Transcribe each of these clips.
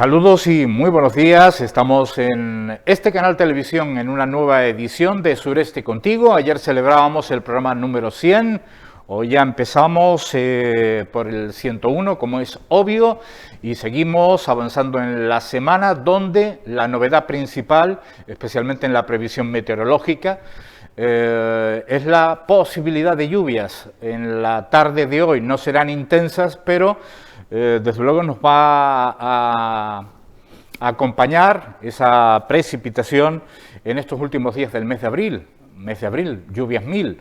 Saludos y muy buenos días. Estamos en este canal televisión en una nueva edición de Sureste Contigo. Ayer celebrábamos el programa número 100. Hoy ya empezamos por el 101, como es obvio, y seguimos avanzando en la semana donde la novedad principal, especialmente en la previsión meteorológica, es la posibilidad de lluvias. En la tarde de hoy no serán intensas, pero desde luego nos va a acompañar esa precipitación en estos últimos días del mes de abril, lluvias 1000.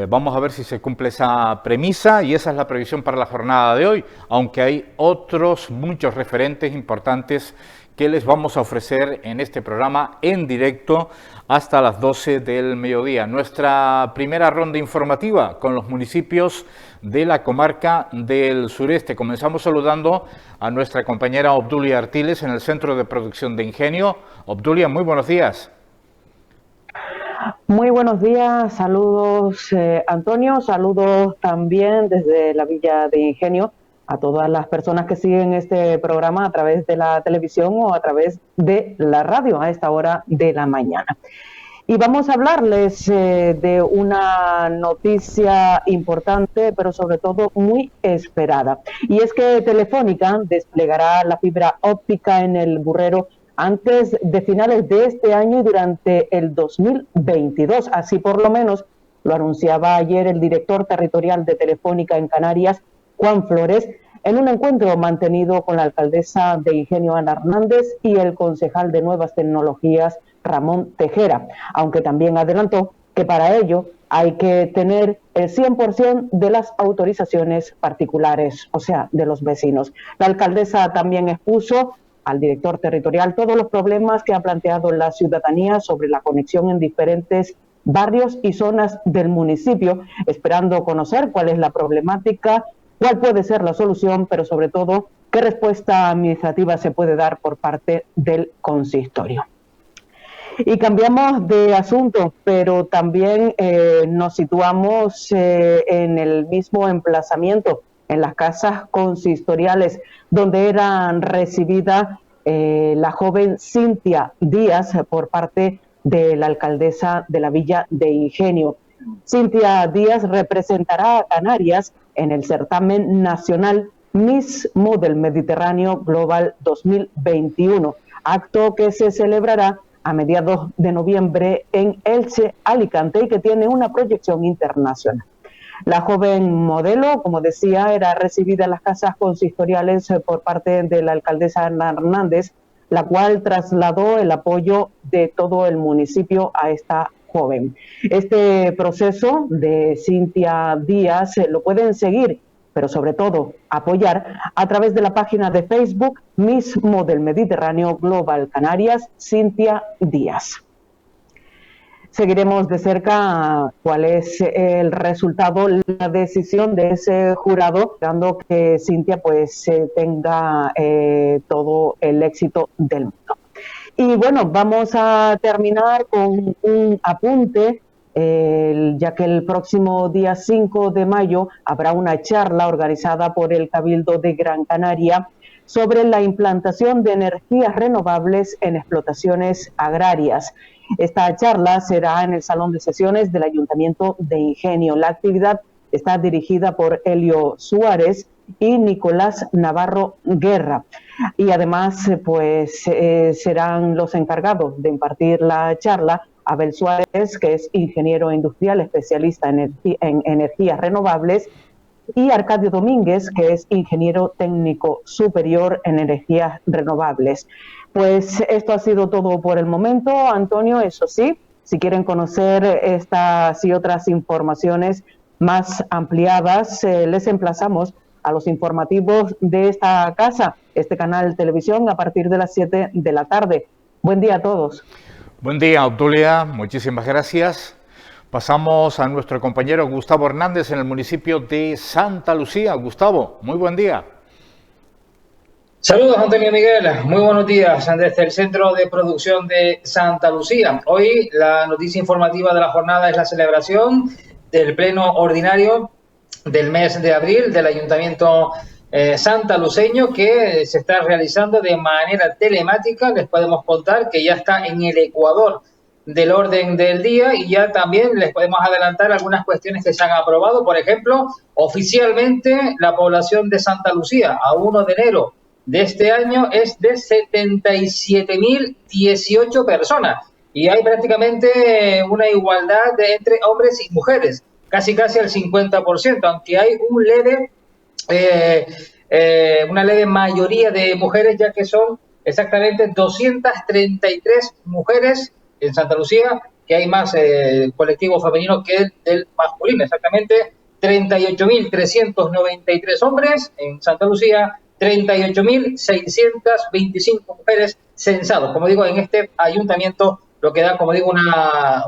Vamos a ver si se cumple esa premisa y esa es la previsión para la jornada de hoy, aunque hay otros muchos referentes importantes que les vamos a ofrecer en este programa en directo hasta las 12 del mediodía. Nuestra primera ronda informativa con los municipios de la comarca del sureste. Comenzamos saludando a nuestra compañera Obdulia Artiles en el Centro de Producción de Ingenio. Obdulia, muy buenos días. Muy buenos días, saludos Antonio, saludos también desde la Villa de Ingenio a todas las personas que siguen este programa a través de la televisión o a través de la radio a esta hora de la mañana. Y vamos a hablarles de una noticia importante, pero sobre todo muy esperada. Y es que Telefónica desplegará la fibra óptica en el Burrero antes de finales de este año y durante el 2022. Así por lo menos lo anunciaba ayer el director territorial de Telefónica en Canarias, Juan Flores, en un encuentro mantenido con la alcaldesa de Ingenio, Ana Hernández, y el concejal de Nuevas Tecnologías, Ramón Tejera, aunque también adelantó que para ello hay que tener el 100% de las autorizaciones particulares, o sea, de los vecinos. La alcaldesa también expuso al director territorial todos los problemas que ha planteado la ciudadanía sobre la conexión en diferentes barrios y zonas del municipio, esperando conocer cuál es la problemática, cuál puede ser la solución, pero sobre todo qué respuesta administrativa se puede dar por parte del consistorio. Y cambiamos de asunto, pero también nos situamos en el mismo emplazamiento, en las casas consistoriales, donde era recibida la joven Cintia Díaz por parte de la alcaldesa de la Villa de Ingenio. Cintia Díaz representará a Canarias en el certamen nacional Miss Model Mediterráneo Global 2021, acto que se celebrará a mediados de noviembre en Elche, Alicante, y que tiene una proyección internacional. La joven modelo, como decía, era recibida en las casas consistoriales por parte de la alcaldesa Ana Hernández, la cual trasladó el apoyo de todo el municipio a esta joven. Este proceso de Cintia Díaz lo pueden seguir, pero sobre todo apoyar a través de la página de Facebook Miss Model Mediterráneo Global Canarias, Cintia Díaz. Seguiremos de cerca cuál es el resultado, la decisión de ese jurado, dando que Cintia pues tenga todo el éxito del mundo. Y bueno, vamos a terminar con un apunte, ya que el próximo día 5 de mayo habrá una charla organizada por el Cabildo de Gran Canaria sobre la implantación de energías renovables en explotaciones agrarias. Esta charla será en el Salón de Sesiones del Ayuntamiento de Ingenio. La actividad está dirigida por Helio Suárez y Nicolás Navarro Guerra. Y además, pues serán los encargados de impartir la charla Abel Suárez, que es ingeniero industrial especialista en energías renovables, y Arcadio Domínguez, que es ingeniero técnico superior en energías renovables. Pues esto ha sido todo por el momento, Antonio. Eso sí, si quieren conocer estas y otras informaciones más ampliadas, les emplazamos a los informativos de esta casa, este canal de televisión, a partir de las 7 de la tarde. Buen día a todos. Buen día, Obdulia. Muchísimas gracias. Pasamos a nuestro compañero Gustavo Hernández en el municipio de Santa Lucía. Gustavo, muy buen día. Saludos, Antonio Miguel. Muy buenos días desde el Centro de Producción de Santa Lucía. Hoy la noticia informativa de la jornada es la celebración del Pleno Ordinario del mes de abril del Ayuntamiento santaluceño que se está realizando de manera telemática. Les podemos contar que ya está en el Ecuador del orden del día y ya también les podemos adelantar algunas cuestiones que se han aprobado. Por ejemplo, oficialmente la población de Santa Lucía a 1 de enero de este año es de 77.018 personas y hay prácticamente una igualdad entre hombres y mujeres, casi al 50%, aunque hay una leve mayoría de mujeres, ya que son exactamente 233 mujeres en Santa Lucía, que hay más colectivo femenino que el del masculino, exactamente 38.393 hombres en Santa Lucía, 38.625 mujeres censados. Como digo, en este ayuntamiento lo que da, como digo, una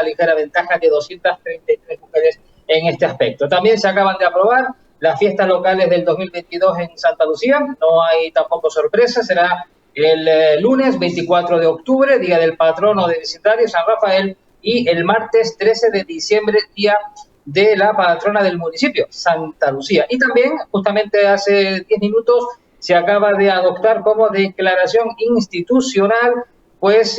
ligera ventaja de 233 mujeres en este aspecto. También se acaban de aprobar las fiestas locales del 2022 en Santa Lucía. No hay tampoco sorpresa, será el lunes 24 de octubre, día del patrono de vecindario, San Rafael, y el martes 13 de diciembre, día de la patrona del municipio, Santa Lucía. Y también, justamente hace 10 minutos, se acaba de adoptar como declaración institucional, pues,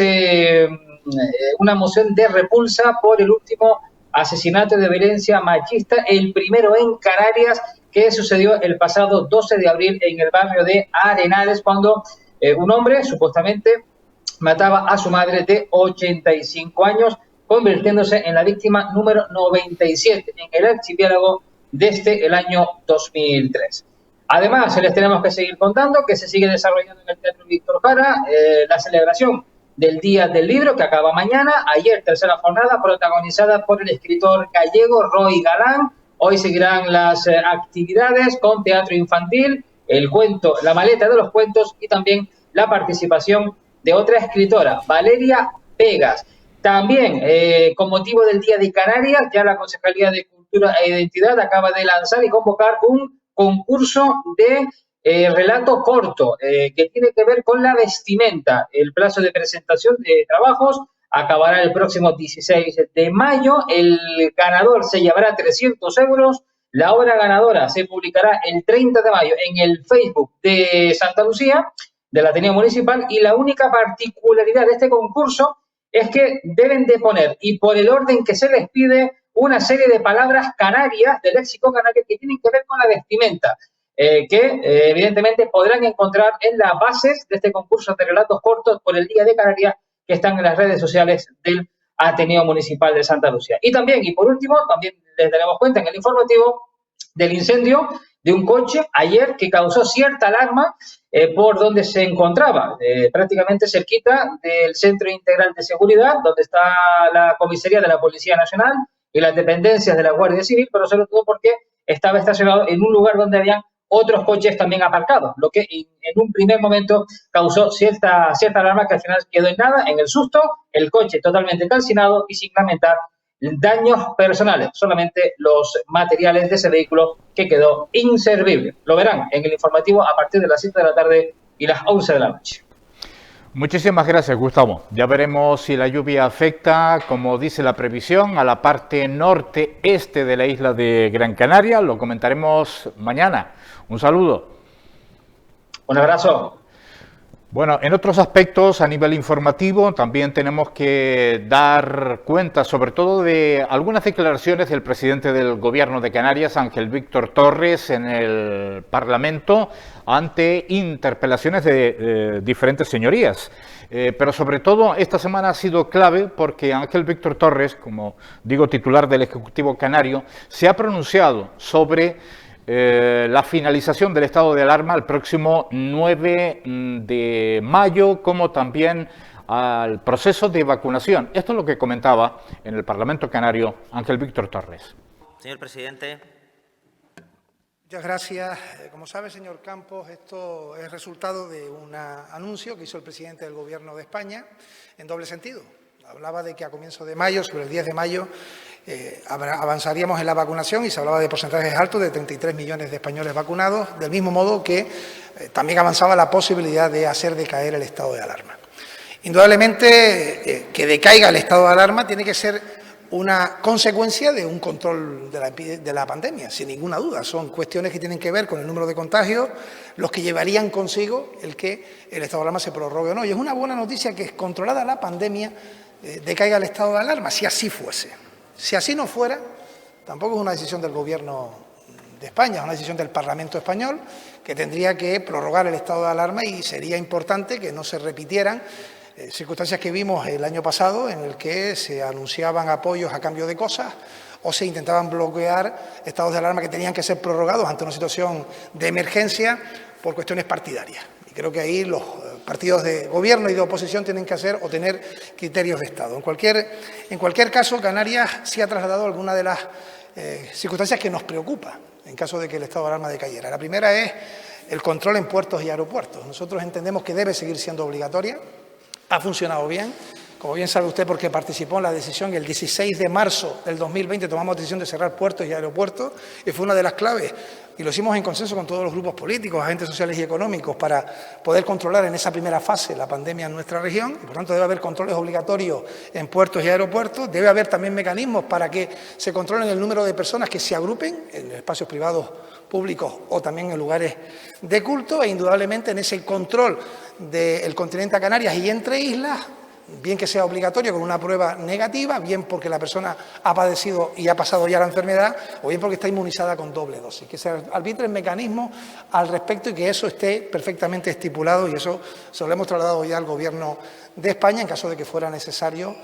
una moción de repulsa por el último asesinato de violencia machista, el primero en Canarias, que sucedió el pasado 12 de abril en el barrio de Arenales, cuando un hombre supuestamente mataba a su madre de 85 años, convirtiéndose en la víctima número 97 en el archipiélago desde el año 2003. Además, les tenemos que seguir contando que se sigue desarrollando en el Teatro Víctor Jara la celebración del Día del Libro, que acaba mañana. Ayer, tercera jornada, protagonizada por el escritor gallego Roy Galán. Hoy seguirán las actividades con teatro infantil, el cuento, la maleta de los cuentos y también la participación de otra escritora, Valeria Vegas. También, con motivo del Día de Canarias, ya la Concejalía de Cultura e Identidad acaba de lanzar y convocar un concurso de relato corto que tiene que ver con la vestimenta. El plazo de presentación de trabajos acabará el próximo 16 de mayo. El ganador se llevará 300 euros. La obra ganadora se publicará el 30 de mayo en el Facebook de Santa Lucía, del Ateneo Municipal, y la única particularidad de este concurso es que deben de poner, y por el orden que se les pide, una serie de palabras canarias, de léxico canario, que tienen que ver con la vestimenta, que evidentemente podrán encontrar en las bases de este concurso de relatos cortos por el Día de Canarias, que están en las redes sociales del Ateneo Municipal de Santa Lucía. Y también, y por último, también les daremos cuenta en el informativo del incendio de un coche ayer que causó cierta alarma por donde se encontraba, prácticamente cerquita del Centro Integral de Seguridad, donde está la comisaría de la Policía Nacional y las dependencias de la Guardia Civil, pero sobre todo porque estaba estacionado en un lugar donde habían otros coches también aparcados, lo que en un primer momento causó cierta alarma, que al final quedó en nada, en el susto, el coche totalmente calcinado y sin lamentar daños personales, solamente los materiales de ese vehículo, que quedó inservible. Lo verán en el informativo a partir de las 7 de la tarde y las 11 de la noche. Muchísimas gracias, Gustavo. Ya veremos si la lluvia afecta, como dice la previsión, a la parte norte-este de la isla de Gran Canaria. Lo comentaremos mañana. Un saludo. Un abrazo. Bueno, en otros aspectos a nivel informativo también tenemos que dar cuenta sobre todo de algunas declaraciones del presidente del Gobierno de Canarias, Ángel Víctor Torres, en el Parlamento ante interpelaciones de diferentes señorías. Pero sobre todo esta semana ha sido clave porque Ángel Víctor Torres, como digo, titular del Ejecutivo Canario, se ha pronunciado sobre la finalización del estado de alarma el próximo 9 de mayo, como también al proceso de vacunación. Esto es lo que comentaba en el Parlamento Canario Ángel Víctor Torres. Señor presidente. Muchas gracias. Como sabe, señor Campos, esto es resultado de un anuncio que hizo el presidente del Gobierno de España en doble sentido. Hablaba de que a comienzos de mayo, sobre el 10 de mayo, avanzaríamos en la vacunación y se hablaba de porcentajes altos, de 33 millones de españoles vacunados, del mismo modo que también avanzaba la posibilidad de hacer decaer el estado de alarma. Indudablemente, que decaiga el estado de alarma tiene que ser una consecuencia de un control de la pandemia, sin ninguna duda. Son cuestiones que tienen que ver con el número de contagios, los que llevarían consigo el que el estado de alarma se prorrogue o no. Y es una buena noticia que, controlada la pandemia, decaiga el estado de alarma, si así fuese. Si así no fuera, tampoco es una decisión del Gobierno de España, es una decisión del Parlamento español, que tendría que prorrogar el estado de alarma, y sería importante que no se repitieran circunstancias que vimos el año pasado, en el que se anunciaban apoyos a cambio de cosas o se intentaban bloquear estados de alarma que tenían que ser prorrogados ante una situación de emergencia por cuestiones partidarias. Y creo que ahí los partidos de gobierno y de oposición tienen que hacer o tener criterios de Estado. En cualquier caso, Canarias sí ha trasladado algunas de las circunstancias que nos preocupan en caso de que el estado de alarma decayera. La primera es el control en puertos y aeropuertos. Nosotros entendemos que debe seguir siendo obligatoria. Ha funcionado bien, como bien sabe usted, porque participó en la decisión. El 16 de marzo del 2020 tomamos decisión de cerrar puertos y aeropuertos, y fue una de las claves, y lo hicimos en consenso con todos los grupos políticos, agentes sociales y económicos, para poder controlar en esa primera fase la pandemia en nuestra región. Y por tanto debe haber controles obligatorios en puertos y aeropuertos. Debe haber también mecanismos para que se controlen el número de personas que se agrupen en espacios privados públicos o también en lugares de culto, e indudablemente en ese control del continente a Canarias y entre islas, bien que sea obligatorio con una prueba negativa, bien porque la persona ha padecido y ha pasado ya la enfermedad, o bien porque está inmunizada con doble dosis. Que se arbitren mecanismos al respecto y que eso esté perfectamente estipulado, y eso se lo hemos trasladado ya al Gobierno de España en caso de que fuera necesario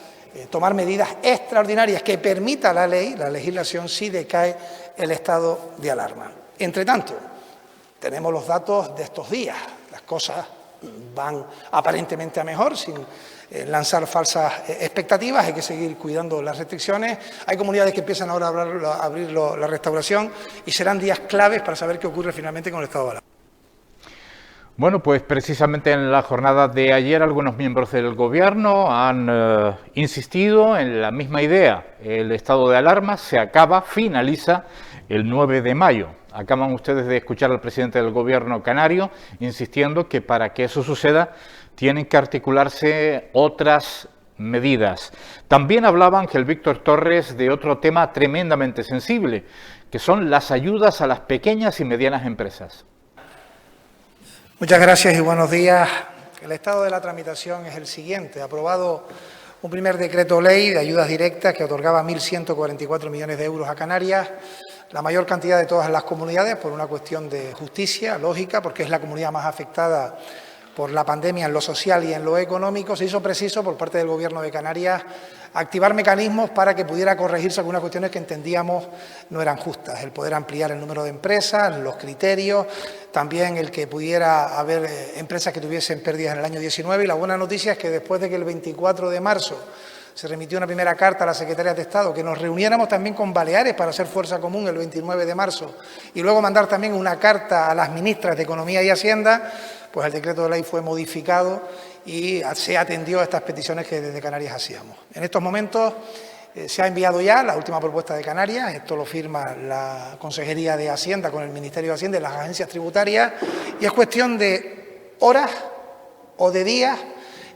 tomar medidas extraordinarias que permita la ley, la legislación, si decae el estado de alarma. Entre tanto, tenemos los datos de estos días. Las cosas van aparentemente a mejor, sin lanzar falsas expectativas. Hay que seguir cuidando las restricciones. Hay comunidades que empiezan ahora a abrir la restauración, y serán días claves para saber qué ocurre finalmente con el estado de alarma. Bueno, pues precisamente en la jornada de ayer algunos miembros del Gobierno han insistido en la misma idea. El estado de alarma se acaba, finaliza el 9 de mayo. Acaban ustedes de escuchar al presidente del Gobierno canario insistiendo que para que eso suceda tienen que articularse otras medidas. También hablaba Ángel Víctor Torres de otro tema tremendamente sensible, que son las ayudas a las pequeñas y medianas empresas. Muchas gracias y buenos días. El estado de la tramitación es el siguiente. Aprobado un primer decreto ley de ayudas directas que otorgaba 1.144 millones de euros a Canarias, la mayor cantidad de todas las comunidades, por una cuestión de justicia, lógica, porque es la comunidad más afectada por la pandemia en lo social y en lo económico. Se hizo preciso por parte del Gobierno de Canarias activar mecanismos para que pudiera corregirse algunas cuestiones que entendíamos no eran justas. El poder ampliar el número de empresas, los criterios, también el que pudiera haber empresas que tuviesen pérdidas en el año 19. Y la buena noticia es que después de que el 24 de marzo se remitió una primera carta a la Secretaría de Estado, que nos reuniéramos también con Baleares para hacer fuerza común el 29 de marzo, y luego mandar también una carta a las ministras de Economía y Hacienda, pues el decreto de ley fue modificado y se atendió a estas peticiones que desde Canarias hacíamos. En estos momentos se ha enviado ya la última propuesta de Canarias. Esto lo firma la Consejería de Hacienda con el Ministerio de Hacienda y las agencias tributarias, y es cuestión de horas o de días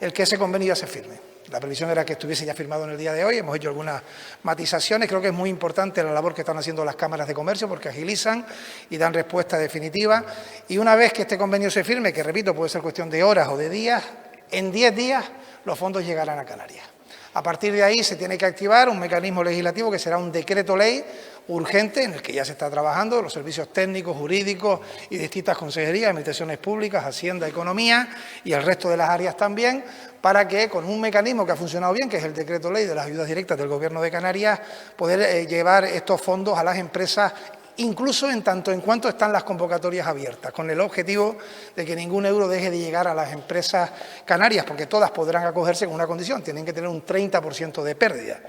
el que ese convenio ya se firme. La previsión era que estuviese ya firmado en el día de hoy. Hemos hecho algunas matizaciones. Creo que es muy importante la labor que están haciendo las cámaras de comercio, porque agilizan y dan respuesta definitiva. Y una vez que este convenio se firme, que repito, puede ser cuestión de horas o de días, en 10 días los fondos llegarán a Canarias. A partir de ahí se tiene que activar un mecanismo legislativo que será un decreto ley urgente, en el que ya se está trabajando los servicios técnicos, jurídicos y distintas consejerías, administraciones públicas, Hacienda, Economía y el resto de las áreas también, para que con un mecanismo que ha funcionado bien, que es el decreto ley de las ayudas directas del Gobierno de Canarias, poder llevar estos fondos a las empresas, incluso en tanto en cuanto están las convocatorias abiertas, con el objetivo de que ningún euro deje de llegar a las empresas canarias, porque todas podrán acogerse con una condición: tienen que tener un 30% de pérdida.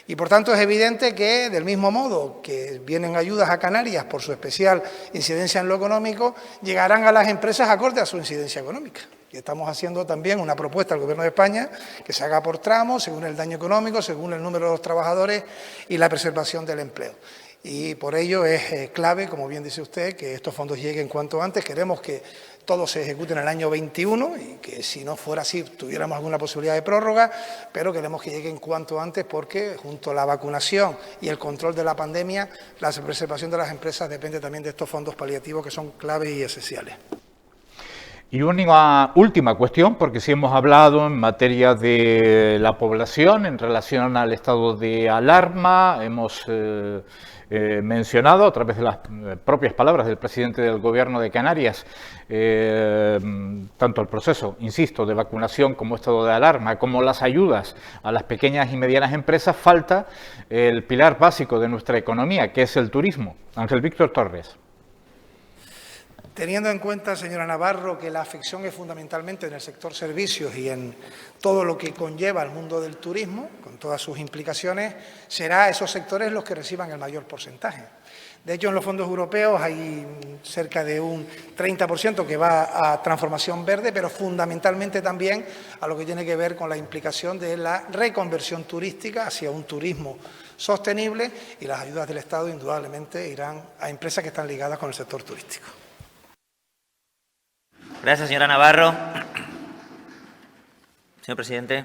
Y por tanto es evidente que, del mismo modo que vienen ayudas a Canarias por su especial incidencia en lo económico, llegarán a las empresas acorde a su incidencia económica. Y estamos haciendo también una propuesta al Gobierno de España que se haga por tramos, según el daño económico, según el número de los trabajadores y la preservación del empleo. Y por ello es clave, como bien dice usted, que estos fondos lleguen cuanto antes. Queremos que todo se ejecute en el año 21 y que si no fuera así tuviéramos alguna posibilidad de prórroga, pero queremos que lleguen cuanto antes porque junto a la vacunación y el control de la pandemia, la preservación de las empresas depende también de estos fondos paliativos que son claves y esenciales. Y una última cuestión, porque sí hemos hablado en materia de la población en relación al estado de alarma, hemos mencionado a través de las propias palabras del presidente del Gobierno de Canarias, tanto el proceso, insisto, de vacunación como estado de alarma, como las ayudas a las pequeñas y medianas empresas, falta el pilar básico de nuestra economía, que es el turismo. Ángel Víctor Torres. Teniendo en cuenta, señora Navarro, que la afección es fundamentalmente en el sector servicios y en todo lo que conlleva el mundo del turismo, con todas sus implicaciones, será esos sectores los que reciban el mayor porcentaje. De hecho, en los fondos europeos hay cerca de un 30% que va a transformación verde, pero fundamentalmente también a lo que tiene que ver con la implicación de la reconversión turística hacia un turismo sostenible, y las ayudas del Estado indudablemente irán a empresas que están ligadas con el sector turístico. Gracias, señora Navarro. Señor presidente.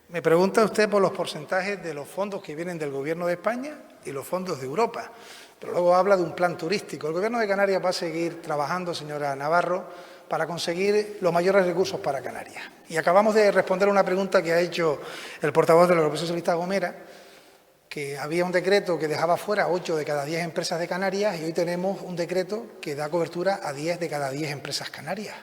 Me pregunta usted por los porcentajes de los fondos que vienen del Gobierno de España y los fondos de Europa, pero luego habla de un plan turístico. El Gobierno de Canarias va a seguir trabajando, señora Navarro, para conseguir los mayores recursos para Canarias. Y acabamos de responder una pregunta que ha hecho el portavoz de la Agrupación Socialista Gomera, que había un decreto que dejaba fuera 8 de cada 10 empresas de Canarias, y hoy tenemos un decreto que da cobertura a 10 de cada 10 empresas canarias.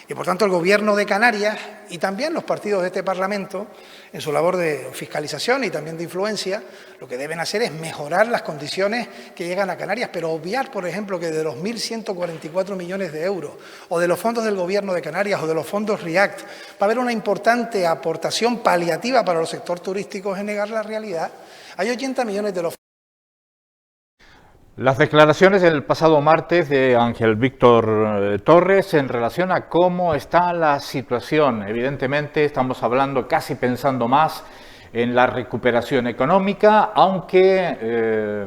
Y por tanto el Gobierno de Canarias y también los partidos de este Parlamento, en su labor de fiscalización y también de influencia, lo que deben hacer es mejorar las condiciones que llegan a Canarias, pero obviar, por ejemplo, que de los 1.144 millones de euros, o de los fondos del Gobierno de Canarias, o de los fondos REACT, va a haber una importante aportación paliativa para los sectores turísticos, en negar la realidad. Hay 80 millones de los... Las declaraciones del pasado martes de Ángel Víctor Torres en relación a cómo está la situación. Evidentemente estamos hablando, casi pensando más en la recuperación económica, aunque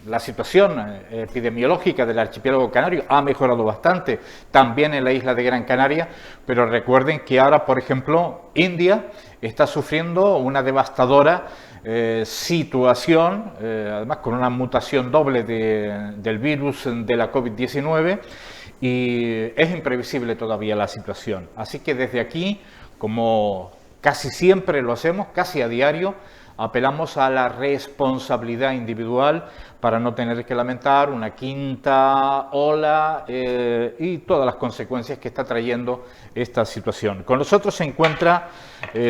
la situación epidemiológica del archipiélago canario ha mejorado bastante, también en la isla de Gran Canaria, pero recuerden que ahora, por ejemplo, India está sufriendo una devastadora situación, además con una mutación doble del virus de la COVID-19, y es imprevisible todavía la situación. Así que desde aquí, como casi siempre lo hacemos, casi a diario, apelamos a la responsabilidad individual para no tener que lamentar una quinta ola y todas las consecuencias que está trayendo esta situación. Con nosotros se encuentra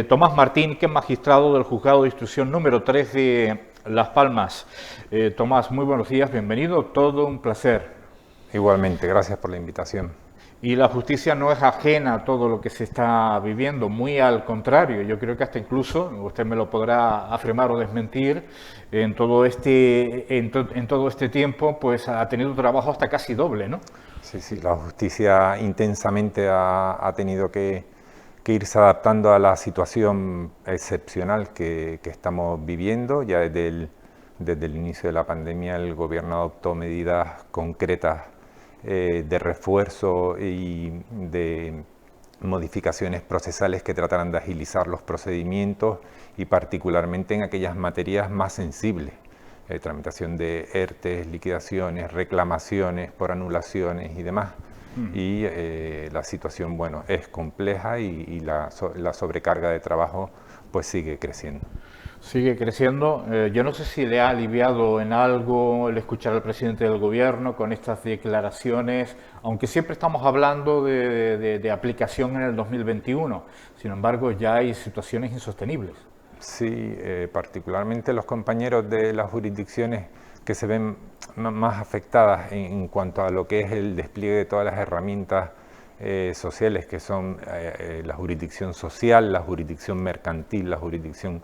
Tomás Martín, que es magistrado del Juzgado de Instrucción número 3 de Las Palmas. Tomás, muy buenos días, bienvenido, todo un placer. Igualmente, gracias por la invitación. Y la justicia no es ajena a todo lo que se está viviendo, muy al contrario. Yo creo que hasta incluso, usted me lo podrá afirmar o desmentir, en todo este tiempo pues ha tenido trabajo hasta casi doble, ¿no? Sí, la justicia intensamente ha tenido que irse adaptando a la situación excepcional que estamos viviendo. Ya desde el inicio de la pandemia el Gobierno adoptó medidas concretas de refuerzo y de modificaciones procesales que trataran de agilizar los procedimientos, y particularmente en aquellas materias más sensibles, tramitación de ERTES, liquidaciones, reclamaciones por anulaciones y demás. Y la situación, bueno, es compleja y la sobrecarga de trabajo pues sigue creciendo. Sigue creciendo. Yo no sé si le ha aliviado en algo el escuchar al presidente del Gobierno con estas declaraciones, aunque siempre estamos hablando de aplicación en el 2021. Sin embargo, ya hay situaciones insostenibles. Sí, particularmente los compañeros de las jurisdicciones que se ven más afectadas en cuanto a lo que es el despliegue de todas las herramientas sociales, que son la jurisdicción social, la jurisdicción mercantil, la jurisdicción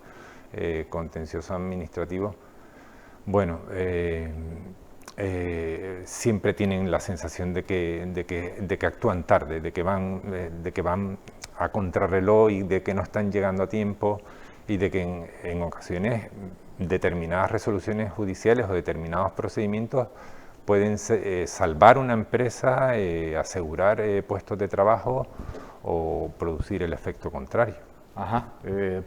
contencioso administrativo. Bueno, siempre tienen la sensación de que actúan tarde, de que van a contrarreloj y de que no están llegando a tiempo, y de que en ocasiones determinadas resoluciones judiciales o determinados procedimientos pueden salvar una empresa, asegurar puestos de trabajo o producir el efecto contrario. Ajá.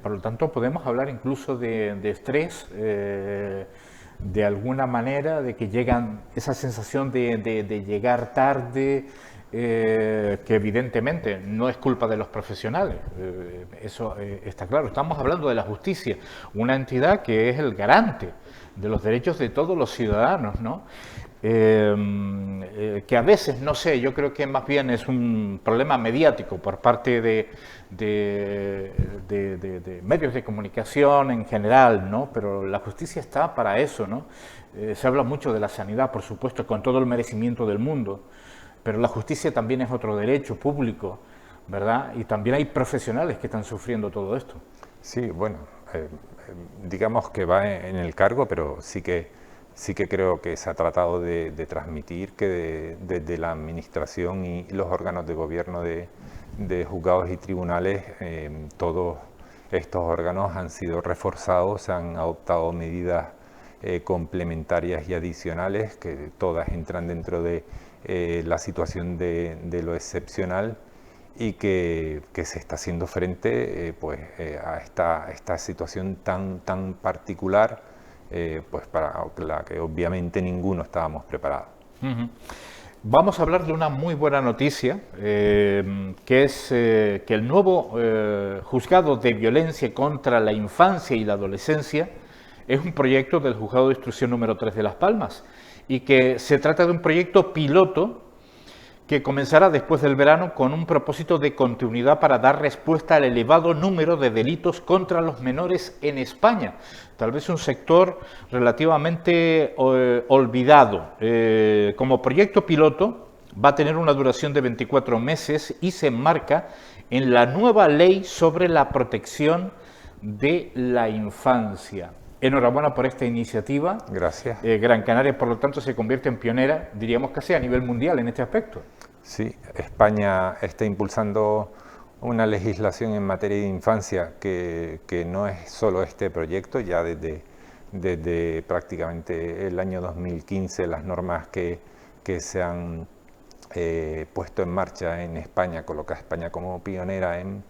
Por lo tanto, podemos hablar incluso de estrés, de alguna manera, de que llegan esa sensación de llegar tarde, que evidentemente no es culpa de los profesionales, eso está claro. Estamos hablando de la justicia, una entidad que es el garante de los derechos de todos los ciudadanos, ¿no? Que a veces, no sé, yo creo que más bien es un problema mediático por parte de medios de comunicación en general, ¿no? Pero la justicia está para eso, ¿no? Se habla mucho de la sanidad, por supuesto, con todo el merecimiento del mundo, pero la justicia también es otro derecho público, ¿verdad? Y también hay profesionales que están sufriendo todo esto. Sí, bueno, digamos que va en el cargo, pero sí que creo que se ha tratado de transmitir que desde la administración y los órganos de gobierno de juzgados y tribunales, todos estos órganos han sido reforzados, se han adoptado medidas complementarias y adicionales, que todas entran dentro de la situación de lo excepcional, y que se está haciendo frente a esta situación tan particular, pues para la que obviamente ninguno estábamos preparados. Vamos a hablar de una muy buena noticia, que es que el nuevo Juzgado de Violencia contra la Infancia y la Adolescencia es un proyecto del Juzgado de Instrucción número 3 de Las Palmas, y que se trata de un proyecto piloto que comenzará después del verano con un propósito de continuidad para dar respuesta al elevado número de delitos contra los menores en España. Tal vez un sector relativamente olvidado. Como proyecto piloto va a tener una duración de 24 meses y se enmarca en la nueva ley sobre la protección de la infancia. Enhorabuena por esta iniciativa. Gracias. Gran Canaria, por lo tanto, se convierte en pionera, diríamos casi a nivel mundial en este aspecto. Sí, España está impulsando una legislación en materia de infancia que no es solo este proyecto, ya desde prácticamente el año 2015 las normas que se han puesto en marcha en España coloca a España como pionera en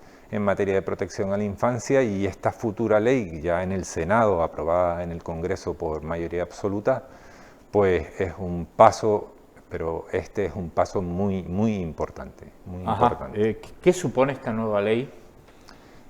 materia de protección a la infancia, y esta futura ley ya en el Senado, aprobada en el Congreso por mayoría absoluta, pues es un paso, pero este es un paso muy importante. ¿Qué supone esta nueva ley?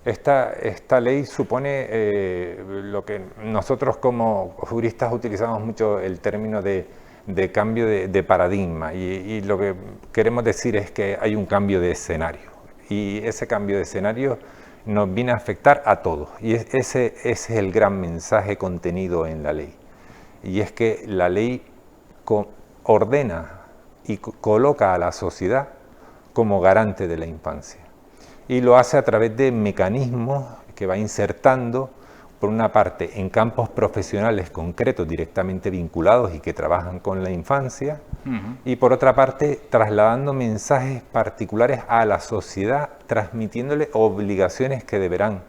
Esta ley supone lo que nosotros como juristas utilizamos mucho, el término de cambio de paradigma, y lo que queremos decir es que hay un cambio de escenario. Y ese cambio de escenario nos viene a afectar a todos. Y ese es el gran mensaje contenido en la ley. Y es que la ley ordena y coloca a la sociedad como garante de la infancia. Y lo hace a través de mecanismos que va insertando, por una parte, en campos profesionales concretos directamente vinculados y que trabajan con la infancia, y por otra parte, trasladando mensajes particulares a la sociedad, transmitiéndole obligaciones que deberán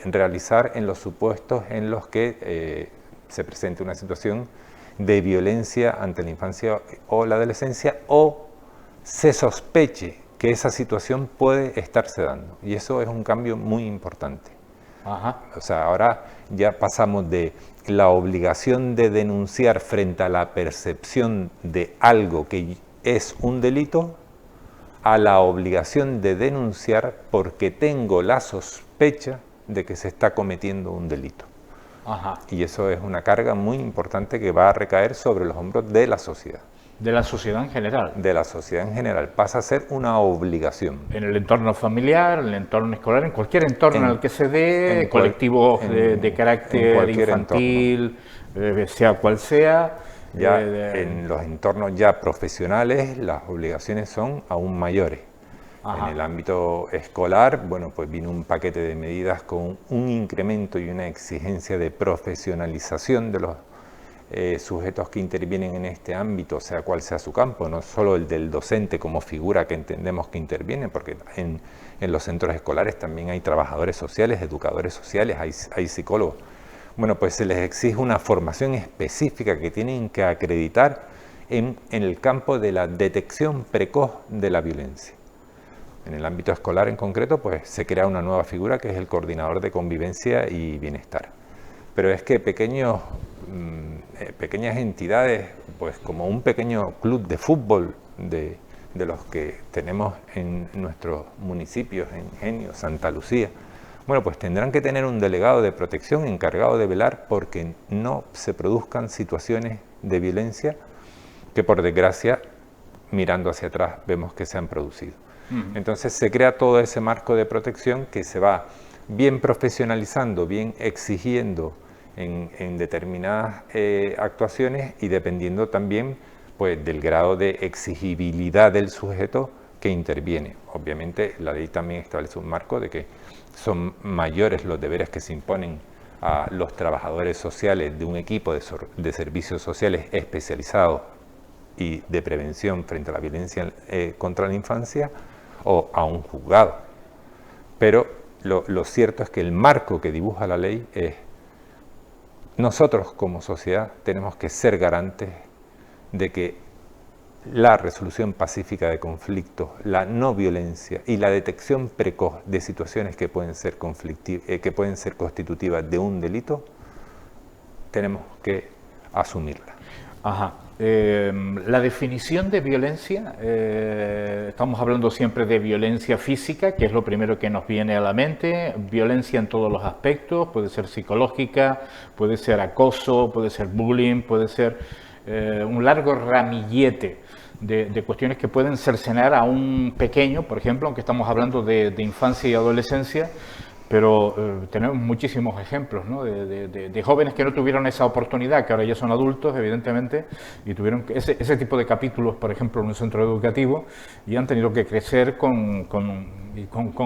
realizar en los supuestos en los que se presente una situación de violencia ante la infancia o la adolescencia, o se sospeche que esa situación puede estarse dando. Y eso es un cambio muy importante. O sea, ahora ya pasamos de la obligación de denunciar frente a la percepción de algo que es un delito, a la obligación de denunciar porque tengo la sospecha de que se está cometiendo un delito. Y eso es una carga muy importante que va a recaer sobre los hombros de la sociedad. De la sociedad en general. De la sociedad en general. Pasa a ser una obligación. En el entorno familiar, en el entorno escolar, en cualquier entorno en el que se dé, colectivos de carácter infantil, sea cual sea. Ya en los entornos ya profesionales las obligaciones son aún mayores. En el ámbito escolar, bueno, pues viene un paquete de medidas con un incremento y una exigencia de profesionalización de los sujetos que intervienen en este ámbito, sea cual sea su campo, no solo el del docente como figura que entendemos que interviene, porque en los centros escolares también hay trabajadores sociales, educadores sociales, hay psicólogos. Bueno, pues se les exige una formación específica que tienen que acreditar en el campo de la detección precoz de la violencia. En el ámbito escolar en concreto, pues se crea una nueva figura que es el coordinador de convivencia y bienestar. Pero es que pequeñas entidades, pues como un pequeño club de fútbol de los que tenemos en nuestros municipios, en Ingenio, Santa Lucía, bueno, pues tendrán que tener un delegado de protección encargado de velar porque no se produzcan situaciones de violencia que, por desgracia, mirando hacia atrás, vemos que se han producido. Entonces se crea todo ese marco de protección que se va bien profesionalizando, bien exigiendo en determinadas actuaciones y dependiendo también pues, del grado de exigibilidad del sujeto que interviene. Obviamente la ley también establece un marco de que son mayores los deberes que se imponen a los trabajadores sociales de un equipo de servicios sociales especializados y de prevención frente a la violencia contra la infancia o a un juzgado. Pero lo cierto es que el marco que dibuja la ley es nosotros como sociedad tenemos que ser garantes de que la resolución pacífica de conflictos, la no violencia y la detección precoz de situaciones que pueden ser constitutivas de un delito, tenemos que asumirla. Ajá. La definición de violencia, estamos hablando siempre de violencia física, que es lo primero que nos viene a la mente, violencia en todos los aspectos, puede ser psicológica, puede ser acoso, puede ser bullying, puede ser un largo ramillete de cuestiones que pueden cercenar a un pequeño, por ejemplo, aunque estamos hablando de infancia y adolescencia, pero tenemos muchísimos ejemplos, ¿no? de jóvenes que no tuvieron esa oportunidad, que ahora ya son adultos, evidentemente, y tuvieron ese tipo de capítulos, por ejemplo, en un centro educativo, y han tenido que crecer con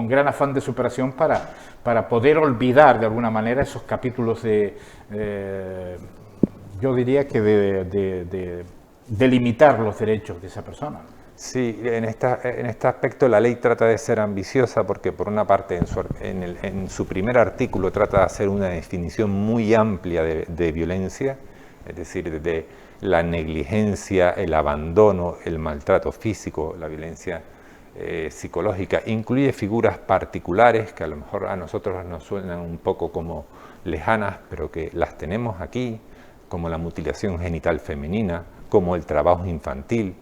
gran afán de superación para poder olvidar de alguna manera esos capítulos yo diría que de limitar los derechos de esa persona. Sí, en este aspecto la ley trata de ser ambiciosa porque por una parte en su primer artículo trata de hacer una definición muy amplia de violencia, es decir, de la negligencia, el abandono, el maltrato físico, la violencia psicológica, incluye figuras particulares que a lo mejor a nosotros nos suenan un poco como lejanas, pero que las tenemos aquí, como la mutilación genital femenina, como el trabajo infantil.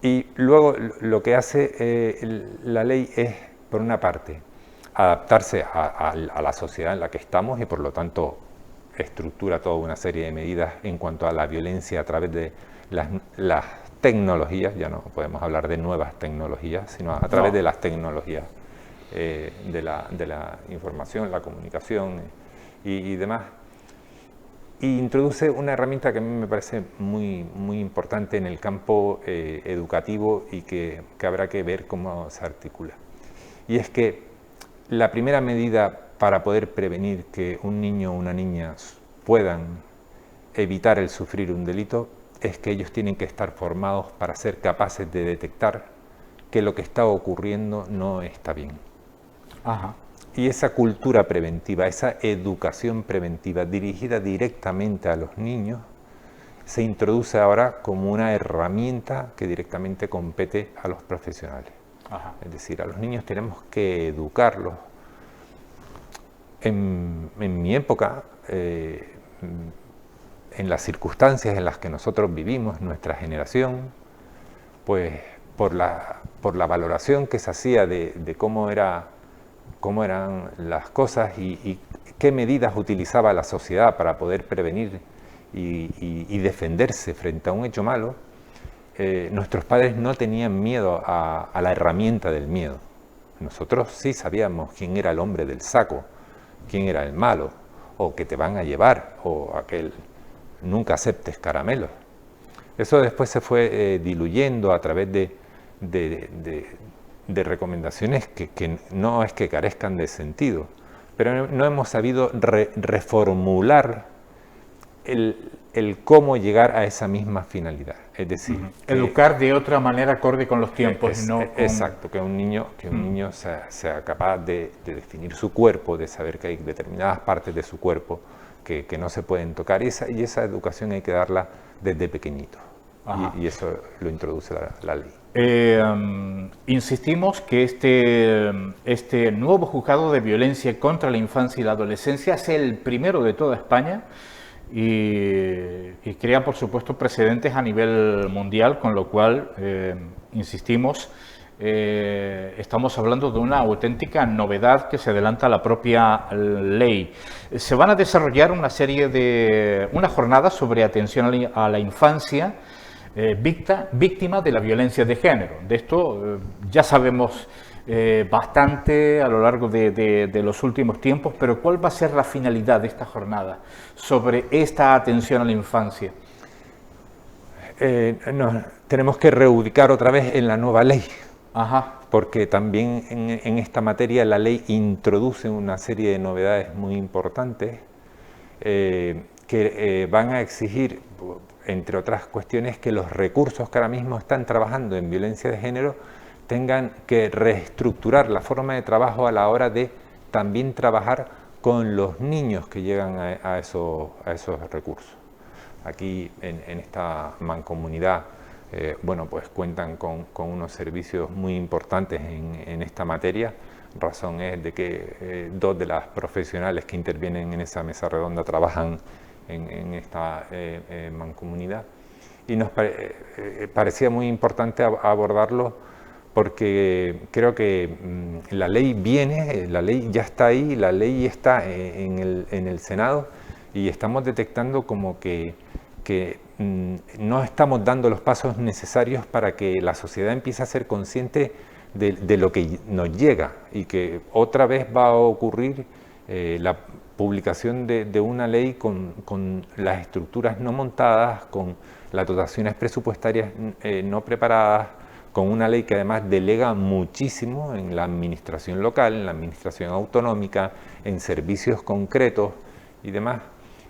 Y luego lo que hace la ley es, por una parte, adaptarse a la sociedad en la que estamos y por lo tanto estructura toda una serie de medidas en cuanto a la violencia a través de las tecnologías, ya no podemos hablar de nuevas tecnologías, sino a través de las tecnologías de la información, la comunicación y demás. Y introduce una herramienta que a mí me parece muy importante en el campo educativo y que habrá que ver cómo se articula. Y es que la primera medida para poder prevenir que un niño o una niña puedan evitar el sufrir un delito es que ellos tienen que estar formados para ser capaces de detectar que lo que está ocurriendo no está bien. Ajá. Y esa cultura preventiva, esa educación preventiva dirigida directamente a los niños, se introduce ahora como una herramienta que directamente compete a los profesionales. Ajá. Es decir, a los niños tenemos que educarlos. En mi época, en las circunstancias en las que nosotros vivimos, nuestra generación, pues por la valoración que se hacía de cómo eran las cosas y qué medidas utilizaba la sociedad para poder prevenir y defenderse frente a un hecho malo, nuestros padres no tenían miedo a la herramienta del miedo. Nosotros sí sabíamos quién era el hombre del saco, quién era el malo, o que te van a llevar, o aquel nunca aceptes caramelos. Eso después se fue diluyendo a través de recomendaciones que no es que carezcan de sentido, pero no hemos sabido reformular el cómo llegar a esa misma finalidad. Es decir, educar de otra manera acorde con los tiempos. Exacto, que un niño sea capaz de definir su cuerpo, de saber que hay determinadas partes de su cuerpo que no se pueden tocar, y esa educación hay que darla desde pequeñito. y eso lo introduce la ley. Insistimos que este nuevo juzgado de violencia contra la infancia y la adolescencia es el primero de toda España y crea, por supuesto, precedentes a nivel mundial, con lo cual, insistimos, estamos hablando de una auténtica novedad que se adelanta a la propia ley. Se van a desarrollar una jornada sobre atención a la infancia víctima de la violencia de género. De esto ya sabemos bastante a lo largo de los últimos tiempos, pero ¿cuál va a ser la finalidad de esta jornada sobre esta atención a la infancia? Tenemos que reubicar otra vez en la nueva ley. Ajá. Porque también en esta materia la ley introduce una serie de novedades muy importantes que van a exigir, entre otras cuestiones, que los recursos que ahora mismo están trabajando en violencia de género tengan que reestructurar la forma de trabajo a la hora de también trabajar con los niños que llegan a esos recursos. Aquí en esta mancomunidad, bueno, pues cuentan con unos servicios muy importantes en esta materia. Razón es de que dos de las profesionales que intervienen en esa mesa redonda trabajan en esta mancomunidad, y nos parecía muy importante abordarlo porque creo que la ley la ley ya está ahí, la ley está en el Senado, y estamos detectando como que no estamos dando los pasos necesarios para que la sociedad empiece a ser consciente de lo que nos llega, y que otra vez va a ocurrir la publicación de una ley con las estructuras no montadas, con las dotaciones presupuestarias no preparadas, con una ley que además delega muchísimo en la administración local, en la administración autonómica, en servicios concretos y demás.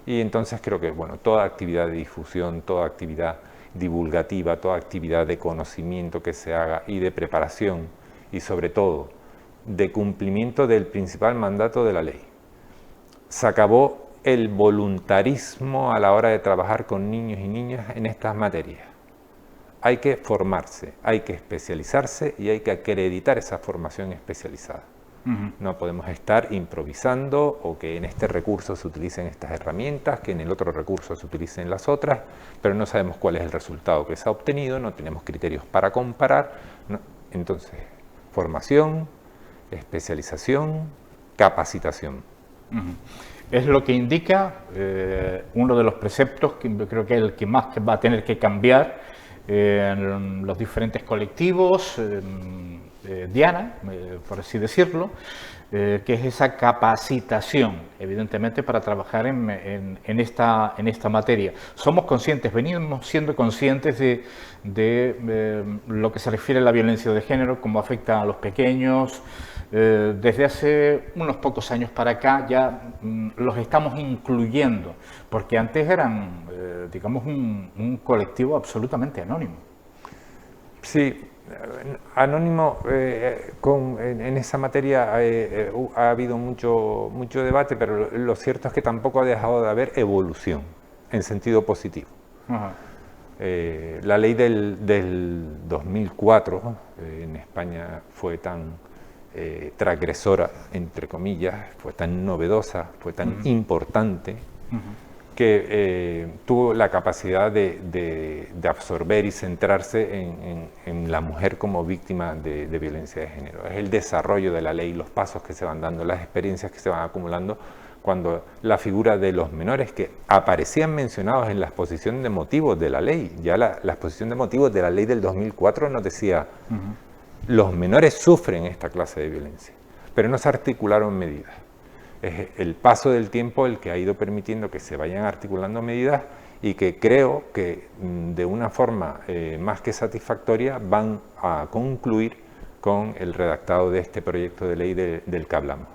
Y entonces creo que, bueno, toda actividad de difusión, toda actividad divulgativa, toda actividad de conocimiento que se haga y de preparación, y sobre todo de cumplimiento del principal mandato de la ley. Se acabó el voluntarismo a la hora de trabajar con niños y niñas en estas materias. Hay que formarse, hay que especializarse y hay que acreditar esa formación especializada. No podemos estar improvisando, o que en este recurso se utilicen estas herramientas, que en el otro recurso se utilicen las otras, pero no sabemos cuál es el resultado que se ha obtenido, no tenemos criterios para comparar. Entonces, formación, especialización, capacitación. Es lo que indica uno de los preceptos que creo que es el que más va a tener que cambiar en los diferentes colectivos, Diana, por así decirlo, que es esa capacitación, evidentemente, para trabajar en esta materia. Somos conscientes, venimos siendo conscientes de lo que se refiere a la violencia de género, cómo afecta a los pequeños. Desde hace unos pocos años para acá ya los estamos incluyendo, porque antes eran, digamos, un colectivo absolutamente anónimo. Sí, anónimo, en esa materia ha habido mucho debate, pero lo cierto es que tampoco ha dejado de haber evolución en sentido positivo. Ajá. La ley del 2004 en España fue tan transgresora, entre comillas, fue tan novedosa, fue tan importante, que tuvo la capacidad de absorber y centrarse en la mujer como víctima de violencia de género. Es el desarrollo de la ley, los pasos que se van dando, las experiencias que se van acumulando, cuando la figura de los menores, que aparecían mencionados en la exposición de motivos de la ley, ya la exposición de motivos de la ley del 2004 nos decía, los menores sufren esta clase de violencia, pero no se articularon medidas. Es el paso del tiempo el que ha ido permitiendo que se vayan articulando medidas, y que creo que de una forma más que satisfactoria van a concluir con el redactado de este proyecto de ley del que hablamos.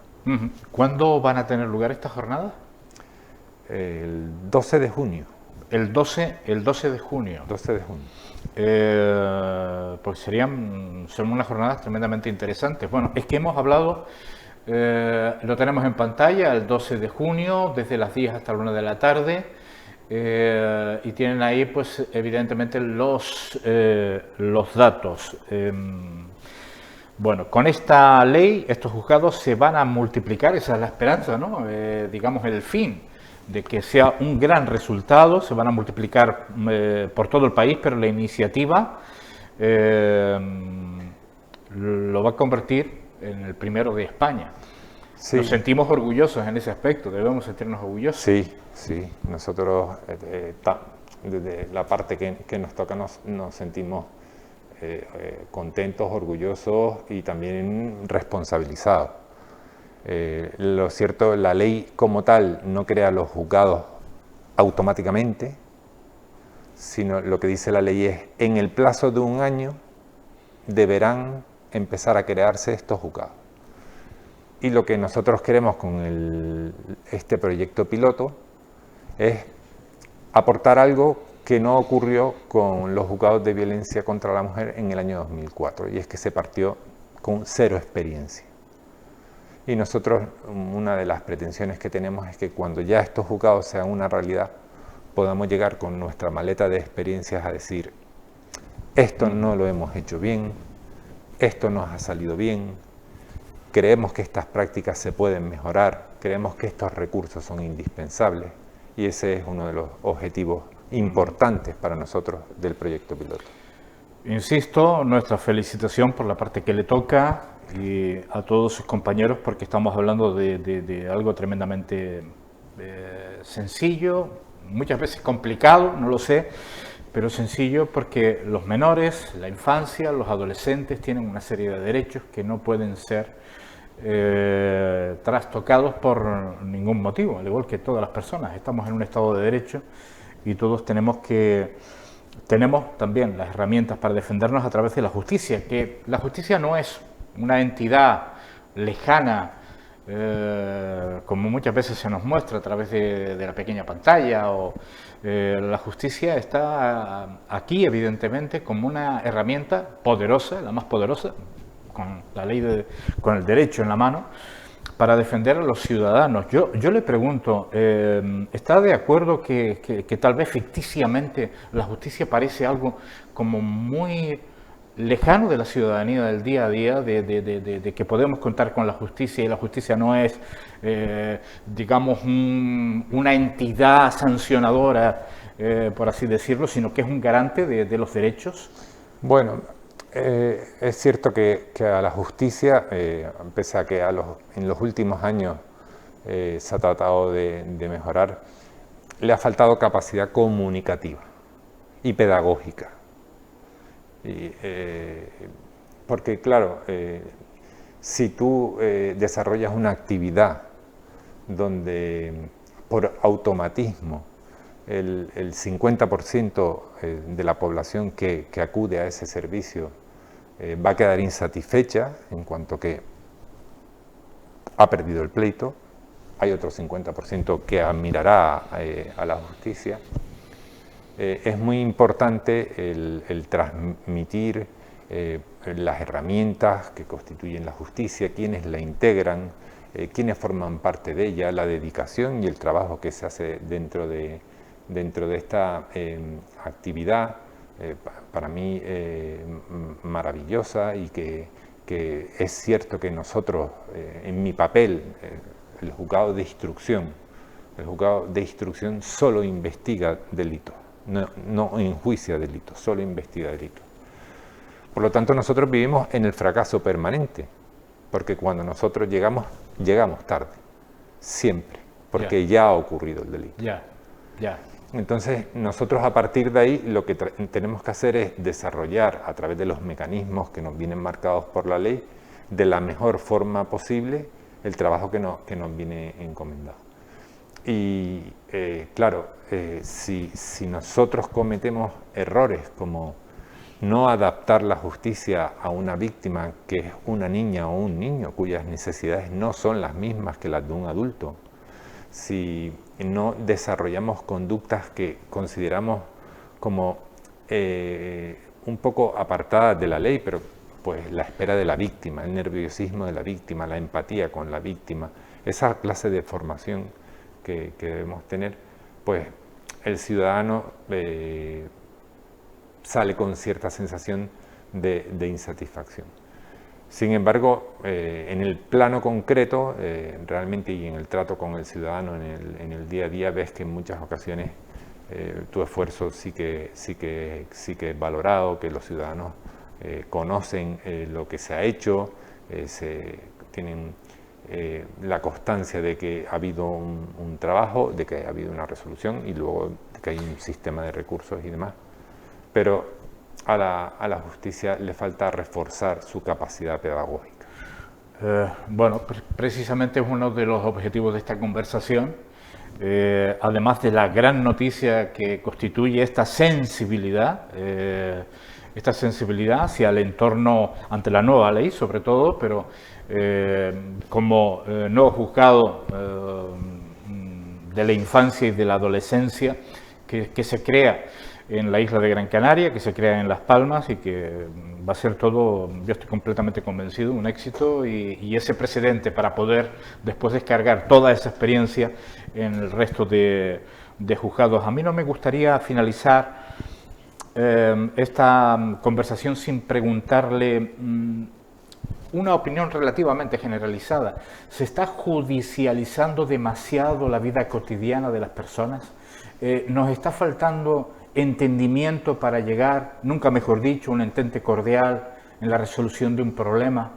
¿Cuándo van a tener lugar estas jornadas? El 12 de junio. El 12 de junio. 12 de junio. Pues son unas jornadas tremendamente interesantes. Bueno, es que hemos hablado, lo tenemos en pantalla, el 12 de junio, desde las 10 hasta la 1 de la tarde. y tienen ahí, pues, evidentemente los datos. Bueno, con esta ley, estos juzgados se van a multiplicar, esa es la esperanza, ¿no? Digamos, el fin de que sea un gran resultado, se van a multiplicar por todo el país, pero la iniciativa lo va a convertir en el primero de España. Sí. Nos sentimos orgullosos en ese aspecto, debemos sentirnos orgullosos. Sí, sí, nosotros desde la parte que nos toca nos sentimos contentos, orgullosos y también responsabilizados. Lo cierto, la ley como tal no crea los juzgados automáticamente, sino lo que dice la ley es, en el plazo de un año deberán empezar a crearse estos juzgados. Y lo que nosotros queremos con este proyecto piloto es aportar algo que no ocurrió con los juzgados de violencia contra la mujer en el año 2004, y es que se partió con 0 experiencia. Y nosotros, una de las pretensiones que tenemos es que cuando ya estos juzgados sean una realidad, podamos llegar con nuestra maleta de experiencias a decir, esto no lo hemos hecho bien, esto nos ha salido bien, creemos que estas prácticas se pueden mejorar, creemos que estos recursos son indispensables, y ese es uno de los objetivos importantes para nosotros del proyecto piloto. Insisto, nuestra felicitación por la parte que le toca y a todos sus compañeros, porque estamos hablando de algo tremendamente sencillo, muchas veces complicado, no lo sé, pero sencillo porque los menores, la infancia, los adolescentes tienen una serie de derechos que no pueden ser trastocados por ningún motivo, al igual que todas las personas. Estamos en un Estado de Derecho y todos tenemos también las herramientas para defendernos a través de la justicia, que la justicia no es una entidad lejana, como muchas veces se nos muestra a través de la pequeña pantalla. La justicia está aquí, evidentemente, como una herramienta poderosa, la más poderosa, con la ley, con el derecho en la mano, para defender a los ciudadanos. Yo le pregunto, ¿está de acuerdo que tal vez ficticiamente la justicia parece algo como muy lejano de la ciudadanía del día a día, de que podemos contar con la justicia y la justicia no es, digamos, una entidad sancionadora, por así decirlo, sino que es un garante de los derechos? Bueno, es cierto que a la justicia, pese a que en los últimos años se ha tratado de mejorar, le ha faltado capacidad comunicativa y pedagógica. Porque claro, si tú desarrollas una actividad donde por automatismo el 50% de la población que acude a ese servicio va a quedar insatisfecha en cuanto que ha perdido el pleito, hay otro 50% que admirará a la justicia. Es muy importante el transmitir las herramientas que constituyen la justicia, quienes la integran, quienes forman parte de ella, la dedicación y el trabajo que se hace dentro de esta actividad, para mí maravillosa, y que es cierto que nosotros, en mi papel, el juzgado de instrucción solo investiga delitos. No enjuicia delitos, solo investiga delitos. Por lo tanto, nosotros vivimos en el fracaso permanente, porque cuando nosotros llegamos tarde, siempre, porque ya ha ocurrido el delito. Entonces, nosotros a partir de ahí lo que tenemos que hacer es desarrollar a través de los mecanismos que nos vienen marcados por la ley, de la mejor forma posible, el trabajo que nos viene encomendado. Y claro, si nosotros cometemos errores como no adaptar la justicia a una víctima que es una niña o un niño cuyas necesidades no son las mismas que las de un adulto, si no desarrollamos conductas que consideramos como un poco apartadas de la ley, pero pues la espera de la víctima, el nerviosismo de la víctima, la empatía con la víctima, esa clase de formación que debemos tener, pues el ciudadano sale con cierta sensación de insatisfacción. Sin embargo, en el plano concreto, realmente, y en el trato con el ciudadano en el día a día, ves que en muchas ocasiones tu esfuerzo sí que es valorado, que los ciudadanos conocen lo que se ha hecho, tienen la constancia de que ha habido un trabajo, de que ha habido una resolución y luego de que hay un sistema de recursos y demás. Pero a la justicia le falta reforzar su capacidad pedagógica. Bueno, precisamente es uno de los objetivos de esta conversación, además de la gran noticia que constituye esta sensibilidad hacia el entorno, ante la nueva ley sobre todo, pero como nuevo juzgado de la infancia y de la adolescencia que se crea en la isla de Gran Canaria, que se crea en Las Palmas y que va a ser todo, yo estoy completamente convencido, un éxito y ese precedente para poder después descargar toda esa experiencia en el resto de juzgados. A mí no me gustaría finalizar esta conversación sin preguntarle una opinión relativamente generalizada. ¿Se está judicializando demasiado la vida cotidiana de las personas? ¿Nos está faltando entendimiento para llegar, nunca mejor dicho, un entente cordial en la resolución de un problema?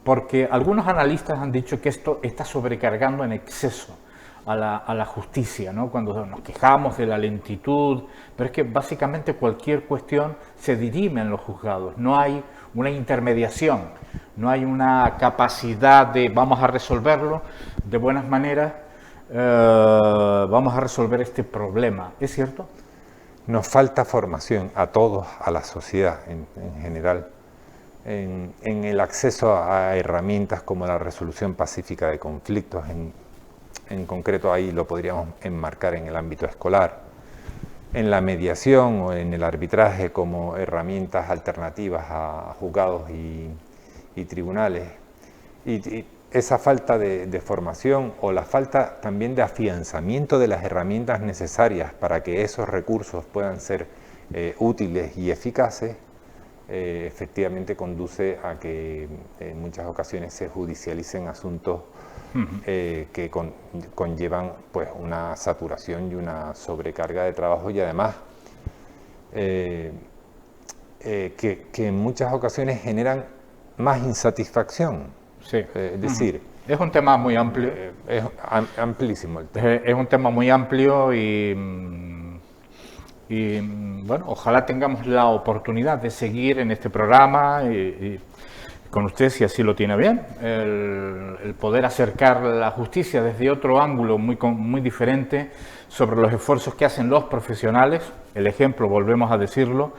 Porque algunos analistas han dicho que esto está sobrecargando en exceso a la justicia, ¿no? Cuando nos quejamos de la lentitud, pero es que básicamente cualquier cuestión se dirime en los juzgados, no hay una intermediación, no hay una capacidad de vamos a resolverlo de buenas maneras, vamos a resolver este problema. ¿Es cierto? Nos falta formación a todos, a la sociedad en general, en el acceso a herramientas como la resolución pacífica de conflictos. En concreto ahí lo podríamos enmarcar en el ámbito escolar, en la mediación o en el arbitraje como herramientas alternativas a juzgados y tribunales. Y esa falta de formación o la falta también de afianzamiento de las herramientas necesarias para que esos recursos puedan ser útiles y eficaces, efectivamente conduce a que en muchas ocasiones se judicialicen asuntos que conllevan pues una saturación y una sobrecarga de trabajo y además que en muchas ocasiones generan más insatisfacción. Sí. Es decir, es un tema muy amplio. Es amplísimo el tema. Es un tema muy amplio y bueno, ojalá tengamos la oportunidad de seguir en este programa y con usted, si así lo tiene bien, el poder acercar la justicia desde otro ángulo muy diferente sobre los esfuerzos que hacen los profesionales. El ejemplo, volvemos a decirlo,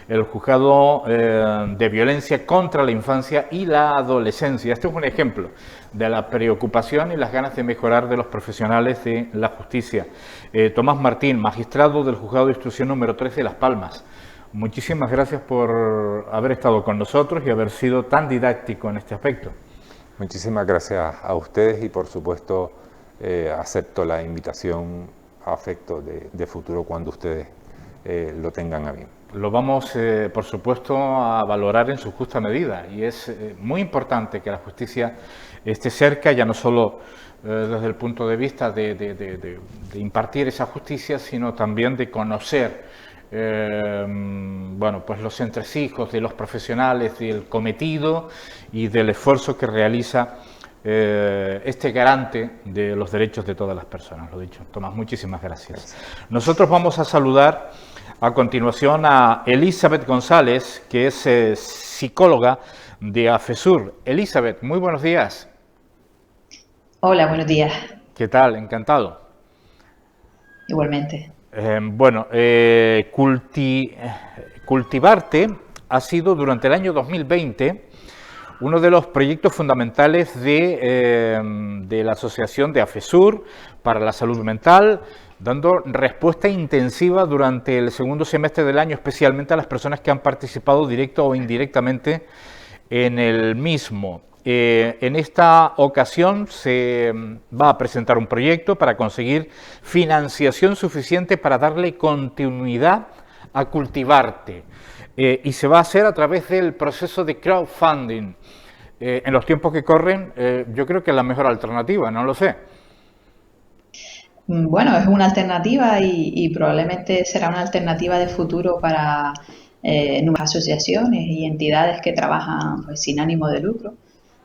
el juzgado de violencia contra la infancia y la adolescencia. Este es un ejemplo de la preocupación y las ganas de mejorar de los profesionales de la justicia. Tomás Martín, magistrado del juzgado de instrucción número 13 de Las Palmas. Muchísimas gracias por haber estado con nosotros y haber sido tan didáctico en este aspecto. Muchísimas gracias a ustedes y por supuesto acepto la invitación a efecto de futuro cuando ustedes lo tengan a bien. Lo vamos, por supuesto, a valorar en su justa medida y es muy importante que la justicia esté cerca, ya no solo desde el punto de vista de impartir esa justicia, sino también de conocer bueno, pues los entresijos de los profesionales, del cometido y del esfuerzo que realiza este garante de los derechos de todas las personas. Lo dicho, Tomás, muchísimas gracias. Nosotros vamos a saludar a continuación a Elizabeth González, que es psicóloga de AFESUR. Elizabeth, muy buenos días. Hola, buenos días. ¿Qué tal? Encantado. Igualmente. Bueno, Cultivarte ha sido durante el año 2020 uno de los proyectos fundamentales de la Asociación de AFESUR para la Salud Mental, dando respuesta intensiva durante el segundo semestre del año, especialmente a las personas que han participado directo o indirectamente en el mismo. En esta ocasión se va a presentar un proyecto para conseguir financiación suficiente para darle continuidad a Cultivarte. Y se va a hacer a través del proceso de crowdfunding. En los tiempos que corren, yo creo que es la mejor alternativa, no lo sé. Bueno, es una alternativa y probablemente será una alternativa de futuro para nuevas asociaciones y entidades que trabajan pues, sin ánimo de lucro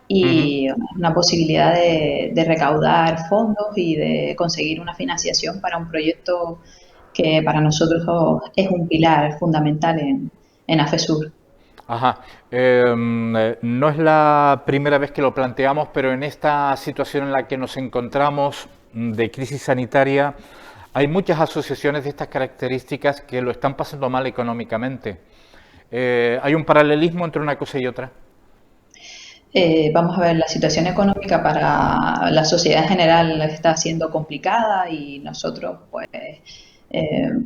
y una posibilidad de recaudar fondos y de conseguir una financiación para un proyecto que para nosotros es un pilar fundamental en AFESUR. Ajá. No es la primera vez que lo planteamos, pero en esta situación en la que nos encontramos de crisis sanitaria, hay muchas asociaciones de estas características que lo están pasando mal económicamente. ¿Hay un paralelismo entre una cosa y otra? Vamos a ver, la situación económica para la sociedad en general está siendo complicada y nosotros, pues,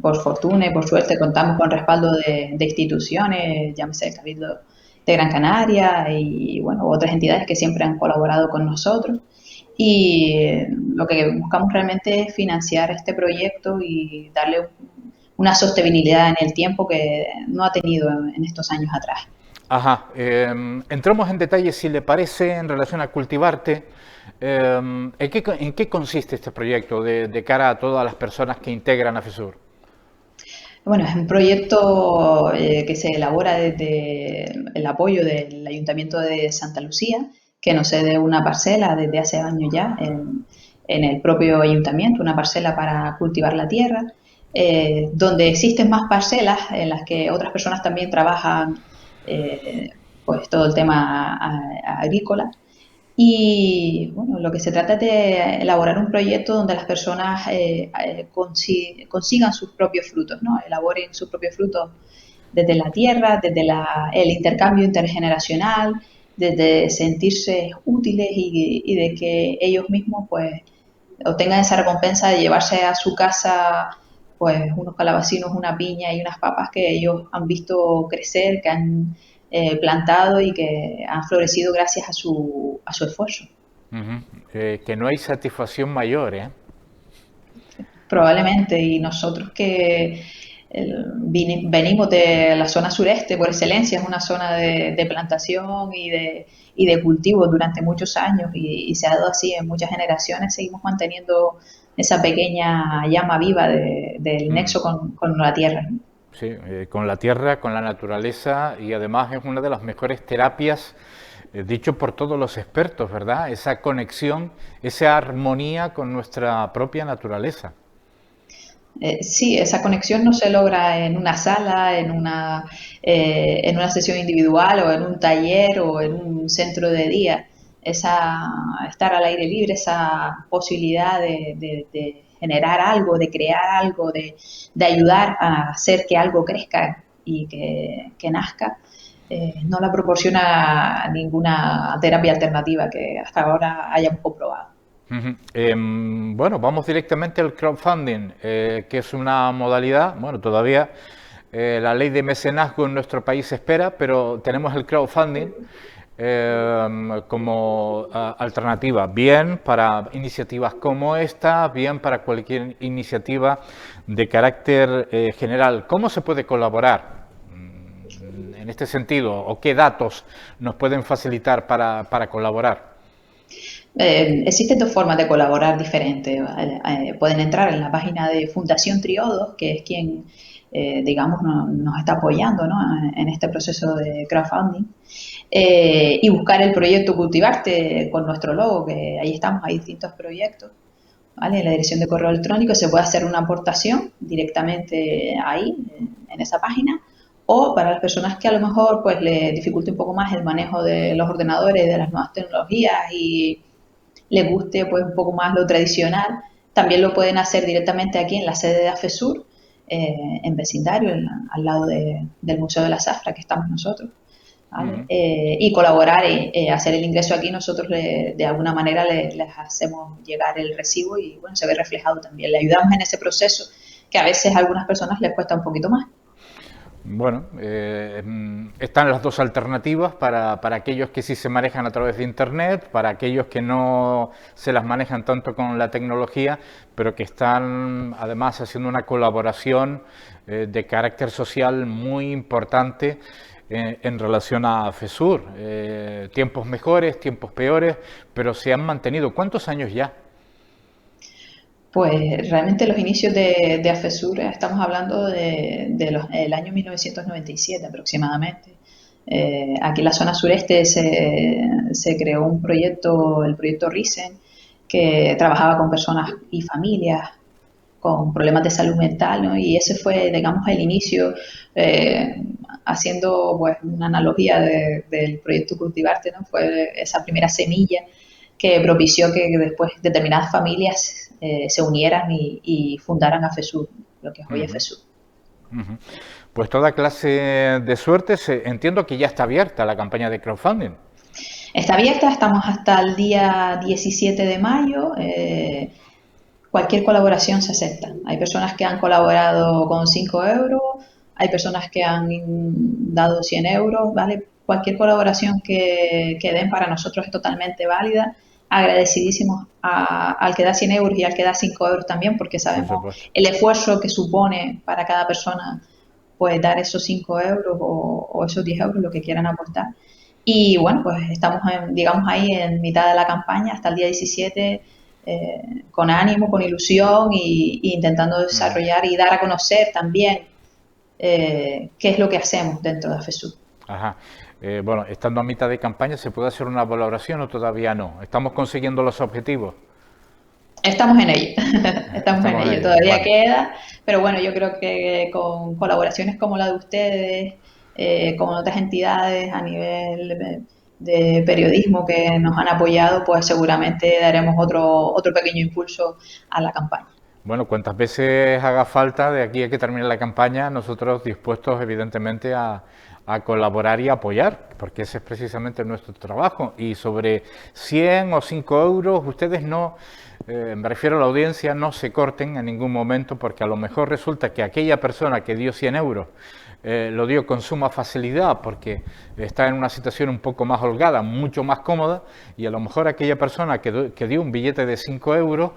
por fortuna y por suerte, contamos con respaldo de instituciones, llámese el Cabildo de Gran Canaria y, bueno, otras entidades que siempre han colaborado con nosotros. Y lo que buscamos realmente es financiar este proyecto y darle una sostenibilidad en el tiempo que no ha tenido en estos años atrás. Ajá. Entramos en detalle, si le parece, en relación a Cultivarte. ¿En qué consiste este proyecto de cara a todas las personas que integran AFESUR? Bueno, es un proyecto que se elabora desde el apoyo del Ayuntamiento de Santa Lucía, que nos cede una parcela desde hace años ya en el propio ayuntamiento, una parcela para cultivar la tierra, donde existen más parcelas en las que otras personas también trabajan pues todo el tema agrícola. Y bueno, lo que se trata es de elaborar un proyecto donde las personas consigan sus propios frutos, ¿no? Elaboren sus propios frutos desde la tierra, desde el intercambio intergeneracional, desde sentirse útiles y de que ellos mismos pues obtengan esa recompensa de llevarse a su casa pues unos calabacinos, una piña y unas papas que ellos han visto crecer, que han plantado y que han florecido gracias a su esfuerzo. Que no hay satisfacción mayor, ¿eh? Probablemente, y nosotros que venimos de la zona sureste por excelencia, es una zona de plantación y de cultivo durante muchos años y se ha dado así en muchas generaciones, seguimos manteniendo esa pequeña llama viva del nexo con la tierra. Sí, con la tierra, con la naturaleza, y además es una de las mejores terapias, dicho por todos los expertos, ¿verdad? Esa conexión, esa armonía con nuestra propia naturaleza. Sí, esa conexión no se logra en una sala, en una sesión individual o en un taller o en un centro de día. Estar al aire libre, esa posibilidad de generar algo, de crear algo, de ayudar a hacer que algo crezca y que nazca, no la proporciona ninguna terapia alternativa que hasta ahora hayamos comprobado. Bueno, vamos directamente al crowdfunding, que es una modalidad, bueno, todavía la ley de mecenazgo en nuestro país se espera, pero tenemos el crowdfunding como alternativa, bien para iniciativas como esta, bien para cualquier iniciativa de carácter general. ¿Cómo se puede colaborar en este sentido o qué datos nos pueden facilitar para colaborar? Existen dos formas de colaborar diferentes. Pueden entrar en la página de Fundación Triodos, que es quien, digamos, nos está apoyando, ¿no?, en este proceso de crowdfunding, y buscar el proyecto Cultivarte con nuestro logo, que ahí estamos, hay distintos proyectos, ¿vale? En la dirección de correo electrónico se puede hacer una aportación directamente ahí, en esa página, o para las personas que a lo mejor pues les dificulte un poco más el manejo de los ordenadores, de las nuevas tecnologías y les guste pues un poco más lo tradicional, también lo pueden hacer directamente aquí en la sede de AFESUR, en vecindario, al lado del Museo de la Zafra, que estamos nosotros, ¿vale? Y colaborar y hacer el ingreso aquí. Nosotros de alguna manera les hacemos llegar el recibo y bueno, se ve reflejado también. Le ayudamos en ese proceso que a veces a algunas personas les cuesta un poquito más. Bueno, están las dos alternativas para aquellos que sí se manejan a través de Internet, para aquellos que no se las manejan tanto con la tecnología, pero que están además haciendo una colaboración de carácter social muy importante en relación a FESUR. Tiempos mejores, tiempos peores, pero se han mantenido. ¿Cuántos años ya? Pues realmente los inicios de AFESUR estamos hablando del año 1997 aproximadamente. Aquí en la zona sureste se creó un proyecto, el proyecto RISEN, que trabajaba con personas y familias con problemas de salud mental, ¿no? Y ese fue, digamos, el inicio, haciendo pues una analogía del proyecto Cultivarte, ¿no? Fue esa primera semilla que propició que después determinadas familias se unieran y fundaran AFESUR, lo que es hoy AFESUR. Pues toda clase de suertes. Entiendo que ya está abierta la campaña de crowdfunding. Está abierta, estamos hasta el día 17 de mayo. Cualquier colaboración se acepta. Hay personas que han colaborado con 5 euros, hay personas que han dado 100 euros, ¿vale? Cualquier colaboración que den para nosotros es totalmente válida. Agradecidísimos al que da 100 euros y al que da 5 euros también, porque sabemos el esfuerzo que supone para cada persona pues dar esos 5 euros o esos 10 euros, lo que quieran aportar. Y bueno, pues estamos, digamos, ahí en mitad de la campaña hasta el día 17, con ánimo, con ilusión y intentando desarrollar y dar a conocer también qué es lo que hacemos dentro de AFESUR. Ajá. Bueno, estando a mitad de campaña, ¿se puede hacer una valoración o todavía no? ¿Estamos consiguiendo los objetivos? Estamos en ello, estamos en ello. Todavía bueno. Queda, pero bueno, yo creo que con colaboraciones como la de ustedes, con otras entidades a nivel de periodismo que nos han apoyado, pues seguramente daremos otro pequeño impulso a la campaña. Bueno, cuantas veces haga falta de aquí a que termine la campaña, nosotros dispuestos evidentemente a colaborar y apoyar, porque ese es precisamente nuestro trabajo. Y sobre 100 o 5 euros, ustedes no, me refiero a la audiencia, no se corten en ningún momento, porque a lo mejor resulta que aquella persona que dio 100 euros lo dio con suma facilidad porque está en una situación un poco más holgada, mucho más cómoda, y a lo mejor aquella persona que dio un billete de 5 euros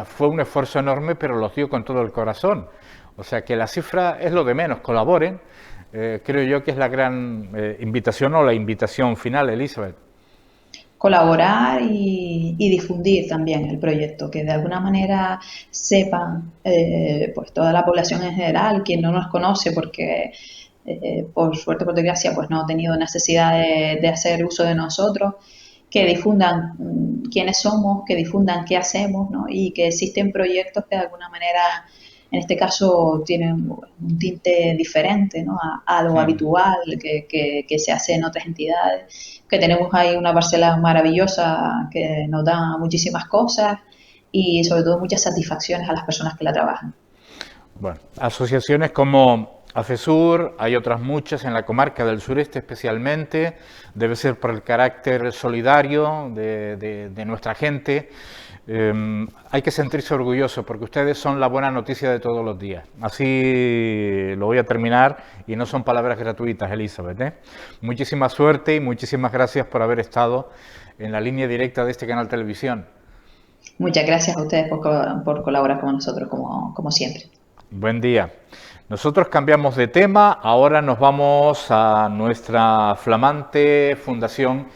fue un esfuerzo enorme, pero los dio con todo el corazón. O sea que la cifra es lo de menos, colaboren. Creo yo que es la gran invitación o la invitación final, Elizabeth. Colaborar y difundir también el proyecto, que de alguna manera sepan pues toda la población en general, quien no nos conoce, porque por suerte, por desgracia, pues no ha tenido necesidad de hacer uso de nosotros, que difundan quiénes somos, que difundan qué hacemos, ¿no? Y que existen proyectos que de alguna manera, en este caso, tienen un tinte diferente, ¿no? a lo habitual que se hace en otras entidades, que tenemos ahí una parcela maravillosa que nos da muchísimas cosas y sobre todo muchas satisfacciones a las personas que la trabajan. Bueno, asociaciones como AFESUR, hay otras muchas en la comarca del sureste especialmente, debe ser por el carácter solidario de nuestra gente. Hay que sentirse orgulloso porque ustedes son la buena noticia de todos los días. Así lo voy a terminar y no son palabras gratuitas, Elizabeth. Muchísima suerte y muchísimas gracias por haber estado en la línea directa de este canal Televisión. Muchas gracias a ustedes por colaborar con nosotros como siempre. Buen día. Nosotros cambiamos de tema, ahora nos vamos a nuestra flamante Fundación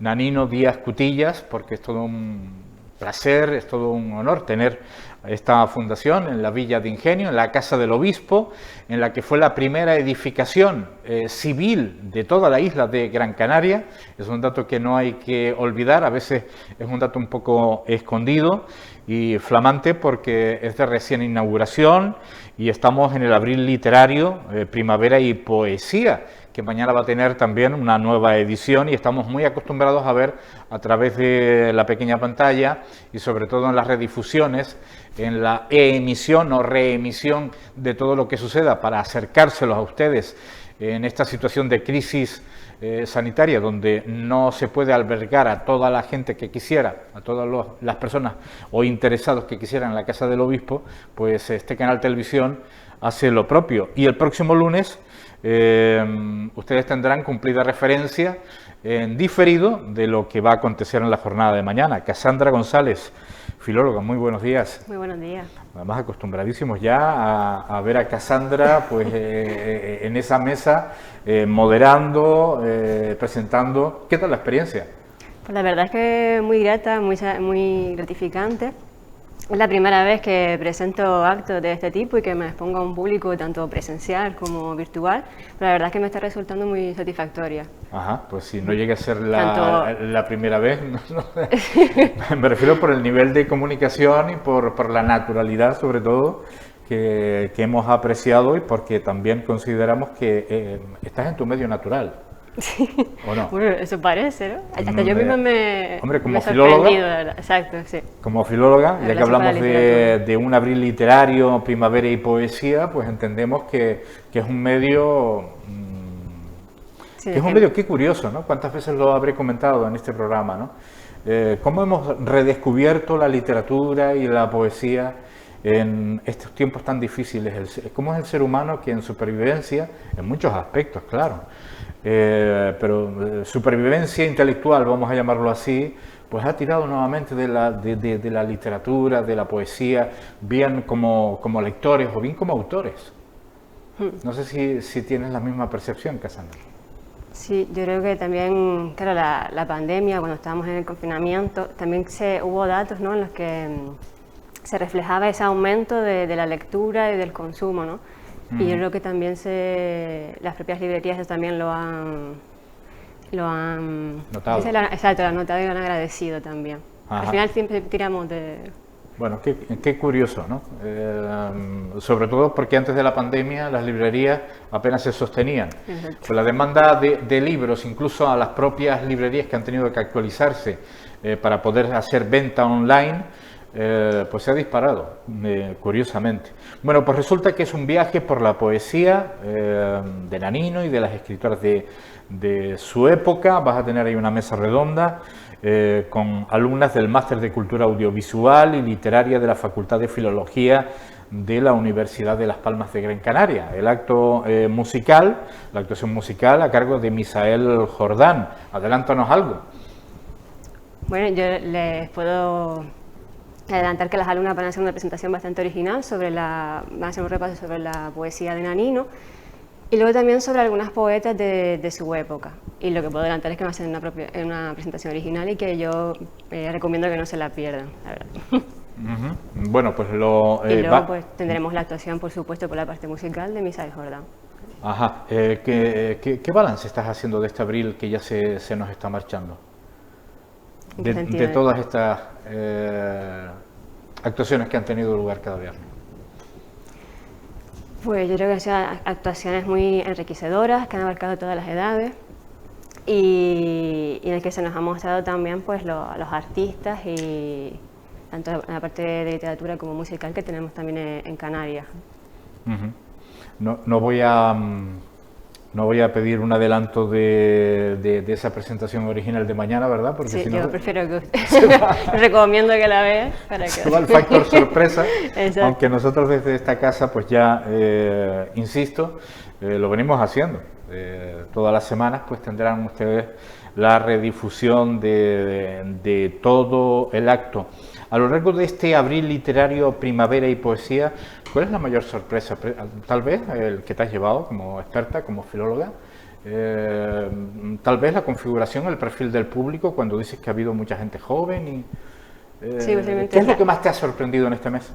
Nanino Díaz Cutillas, porque es todo un placer, es todo un honor tener esta fundación en la Villa de Ingenio, en la Casa del Obispo, en la que fue la primera edificación civil de toda la isla de Gran Canaria. Es un dato que no hay que olvidar, a veces es un dato un poco escondido y flamante porque es de recién inauguración y estamos en el abril literario, primavera y poesía, que mañana va a tener también una nueva edición y estamos muy acostumbrados a ver a través de la pequeña pantalla y sobre todo en las redifusiones, en la emisión o reemisión de todo lo que suceda para acercárselos a ustedes en esta situación de crisis sanitaria donde no se puede albergar a toda la gente que quisiera, a todas las personas o interesados que quisieran en la Casa del Obispo, pues este canal Televisión hace lo propio. Y el próximo lunes ustedes tendrán cumplida referencia en diferido de lo que va a acontecer en la jornada de mañana. Casandra González, filóloga, muy buenos días. Muy buenos días. Además, acostumbradísimos ya a ver a Casandra pues, en esa mesa, moderando, presentando. ¿Qué tal la experiencia? Pues la verdad es que muy grata, muy gratificante. Es la primera vez que presento actos de este tipo y que me expongo a un público tanto presencial como virtual, pero la verdad es que me está resultando muy satisfactoria. Ajá, pues si no llega a ser la primera vez, me refiero por el nivel de comunicación y por la naturalidad sobre todo que hemos apreciado y porque también consideramos que estás en tu medio natural. Sí. ¿O no? Bueno, eso parece, ¿no? Hasta yo misma me como he filóloga, sorprendido, la verdad. Exacto, sí. Como filóloga, ya que hablamos de un abril literario, primavera y poesía, pues entendemos que es un medio... Sí, que es un medio, qué curioso, ¿no? Cuántas veces lo habré comentado en este programa, ¿no? Cómo hemos redescubierto la literatura y la poesía en estos tiempos tan difíciles. Cómo es el ser humano que en supervivencia, en muchos aspectos, claro, pero supervivencia intelectual, vamos a llamarlo así, pues ha tirado nuevamente de la literatura, de la poesía, bien como lectores o bien como autores. No sé si tienes la misma percepción, Casandra. Sí, yo creo que también, claro, la pandemia, cuando estábamos en el confinamiento, también hubo datos, ¿no?, en los que se reflejaba ese aumento de la lectura y del consumo, ¿no? Y yo creo que también las propias librerías también lo han notado. Exacto, lo han notado y lo han agradecido también. Ajá. Al final siempre tiramos de... Bueno, qué curioso, ¿no? Sobre todo porque antes de la pandemia las librerías apenas se sostenían. Pues la demanda de libros, incluso a las propias librerías que han tenido que actualizarse para poder hacer venta online, pues se ha disparado, curiosamente. Bueno, pues resulta que es un viaje por la poesía de Nanino y de las escritoras de su época. Vas a tener ahí una mesa redonda con alumnas del Máster de Cultura Audiovisual y Literaria de la Facultad de Filología de la Universidad de Las Palmas de Gran Canaria. El acto musical, la actuación musical a cargo de Misael Jordán. Adelántanos algo. Bueno, yo les puedo adelantar que las alumnas van a hacer una presentación bastante original van a hacer un repaso sobre la poesía de Nanino y luego también sobre algunas poetas de su época. Y lo que puedo adelantar es que va a ser una presentación original y que yo recomiendo que no se la pierdan, la verdad. Bueno, pues y luego pues tendremos la actuación, por supuesto, por la parte musical de Misael Jordán. Ajá. ¿Qué balance estás haciendo de este abril que ya se nos está marchando? De todas estas actuaciones que han tenido lugar cada viernes. Pues yo creo que han sido actuaciones muy enriquecedoras, que han abarcado todas las edades y en el que se nos ha mostrado también pues los artistas y tanto en la parte de literatura como musical que tenemos también en Canarias. No voy a pedir un adelanto de esa presentación original de mañana, ¿verdad? Porque sí, si no, yo prefiero que usted recomiendo que la vea para que... Se va el factor sorpresa, Exacto. Aunque nosotros desde esta casa, pues ya, insisto, lo venimos haciendo. Todas las semanas, pues tendrán ustedes la redifusión de todo el acto. A lo largo de este abril literario, primavera y poesía, ¿cuál es la mayor sorpresa? Tal vez el que te has llevado como experta, como filóloga, tal vez la configuración, el perfil del público, cuando dices que ha habido mucha gente joven. Sí, ¿Qué es lo que más te ha sorprendido en este mes?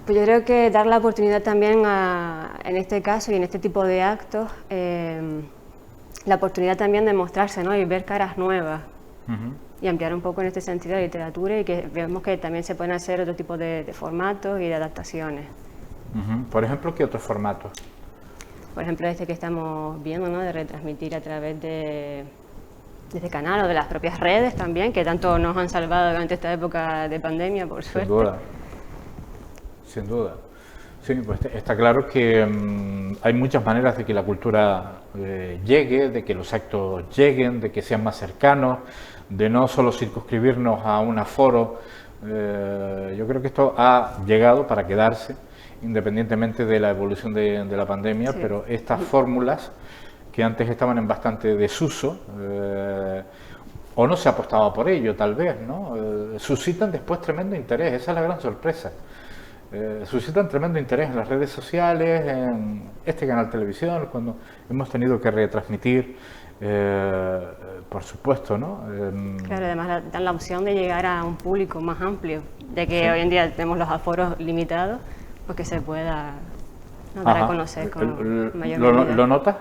Pues yo creo que dar la oportunidad también en este caso y en este tipo de actos, la oportunidad también de mostrarse, ¿no?, y ver caras nuevas. Y ampliar un poco en este sentido de literatura y que vemos que también se pueden hacer otro tipo de formatos y de adaptaciones. Por ejemplo, ¿qué otros formatos? Por ejemplo, este que estamos viendo, ¿no?, de retransmitir a través de este canal o de las propias redes también, que tanto nos han salvado durante esta época de pandemia, por suerte. Sin duda. Sin duda. Sí, pues está claro que hay muchas maneras de que la cultura llegue, de que los actos lleguen, de que sean más cercanos, de no solo circunscribirnos a un aforo. Yo creo que esto ha llegado para quedarse independientemente de la evolución de la pandemia, Sí. pero estas fórmulas que antes estaban en bastante desuso, o no se apostaba por ello tal vez, ¿no? Suscitan después tremendo interés, esa es la gran sorpresa. Suscitan tremendo interés en las redes sociales, en este canal de televisión, cuando hemos tenido que retransmitir, por supuesto, ¿no? Claro, además dan la opción de llegar a un público más amplio, ya que Sí. hoy en día tenemos los aforos limitados, pues que se pueda, ¿no?, dar a Ajá. conocer con mayor ¿Lo movilidad. notas?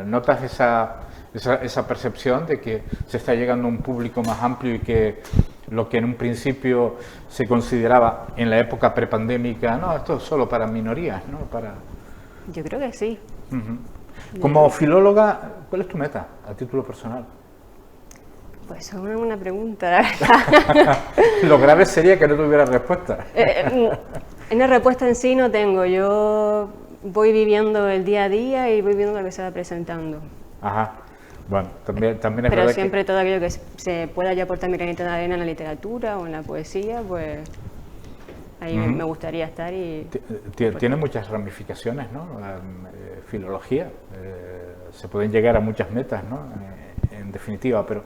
¿Notas esa percepción de que se está llegando a un público más amplio y que lo que en un principio se consideraba en la época prepandémica, no, esto es solo para minorías, ¿no? Yo creo que sí. Ujú. Como filóloga, ¿cuál es tu meta a título personal? Pues es una pregunta, la verdad. Lo grave sería que no tuviera respuesta. Una respuesta en sí no tengo, yo voy viviendo el día a día y voy viendo lo que se va presentando. Ajá. Bueno, también es Pero verdad siempre todo aquello que se pueda yo aportar mi granito de arena en la literatura o en la poesía, pues ahí me gustaría estar y... Tiene muchas ramificaciones, ¿no? Filología, se pueden llegar a muchas metas, ¿no? En definitiva, pero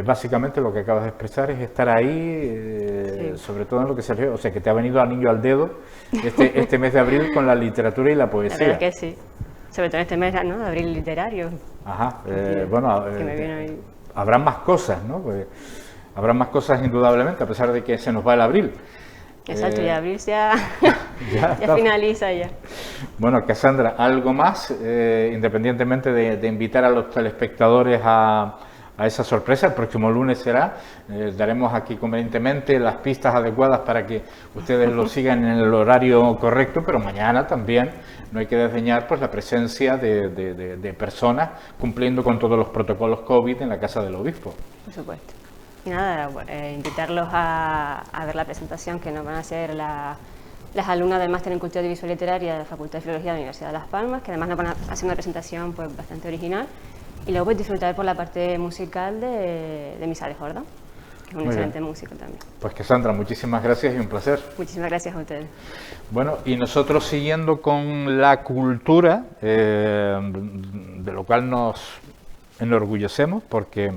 básicamente lo que acabas de expresar es estar ahí, sobre todo en lo que se refiere, o sea, que te ha venido anillo al dedo este mes de abril con la literatura y la La poesía. verdad es que sí, sobre todo en este mes, ¿no?, de abril literario. Ajá, bueno, que me viene ahí. habrán más cosas, ¿no? Pues, habrán más cosas indudablemente, a pesar de que se nos va el abril. Exacto, ya abril ya está. finaliza ya. Bueno, Cassandra, ¿algo más? Independientemente de invitar a los telespectadores a esa sorpresa, el próximo lunes será, daremos aquí convenientemente las pistas adecuadas para que ustedes lo sigan en el horario correcto, pero mañana también no hay que desdeñar pues la presencia de personas cumpliendo con todos los protocolos COVID en la Casa del Obispo. Por supuesto. Y nada, invitarlos a ver la presentación que nos van a hacer las alumnas del Máster en Cultura Audiovisual y Literaria de la Facultad de Filología de la Universidad de Las Palmas, que además nos van a hacer una presentación pues bastante original. Y luego pues disfrutar por la parte musical de Misa de Jordán, que es un excelente músico también. Pues Cassandra, muchísimas gracias y un placer. Muchísimas gracias a ustedes. Bueno, y nosotros siguiendo con la cultura, de lo cual nos enorgullecemos, porque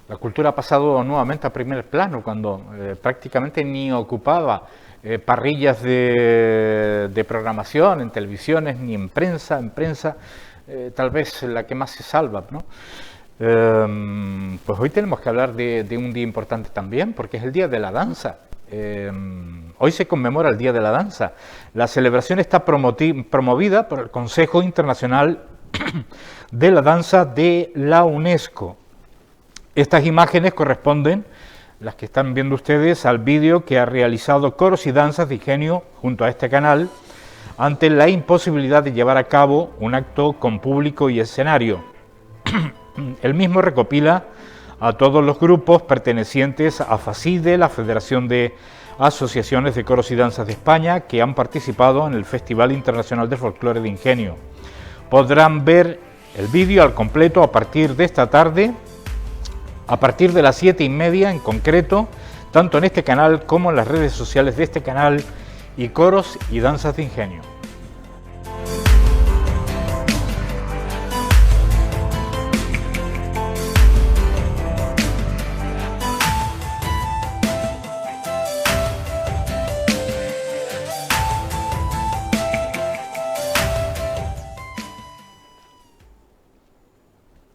la cultura ha pasado nuevamente a primer plano, cuando prácticamente ni ocupaba parrillas de programación en televisiones, ni en prensa, tal vez la que más se salva, ¿no? Pues hoy tenemos que hablar de un día importante también, porque es el Día de la Danza. Hoy se conmemora el Día de la Danza. La celebración está promovida por el Consejo Internacional de la Danza de la UNESCO. Estas imágenes corresponden, las que están viendo ustedes, al vídeo que ha realizado Coros y Danzas de Ingenio junto a este canal, ante la imposibilidad de llevar a cabo un acto con público y escenario. El mismo recopila a todos los grupos pertenecientes a FACIDE, la Federación de Asociaciones de Coros y Danzas de España, que han participado en el Festival Internacional de Folclore de Ingenio. Podrán ver el vídeo al completo a partir de esta tarde, a partir de las 7:30 en concreto, tanto en este canal como en las redes sociales de este canal y Coros y Danzas de Ingenio.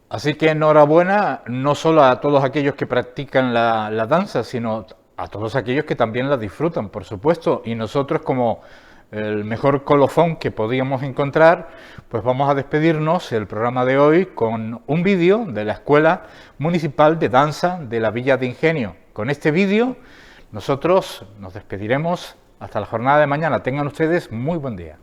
Así que enhorabuena no solo a todos aquellos que practican la danza, sino a todos aquellos que también la disfrutan, por supuesto. Y nosotros, como el mejor colofón que podíamos encontrar, pues vamos a despedirnos el programa de hoy con un vídeo de la Escuela Municipal de Danza de la Villa de Ingenio. Con este vídeo nosotros nos despediremos hasta la jornada de mañana. Tengan ustedes muy buen día.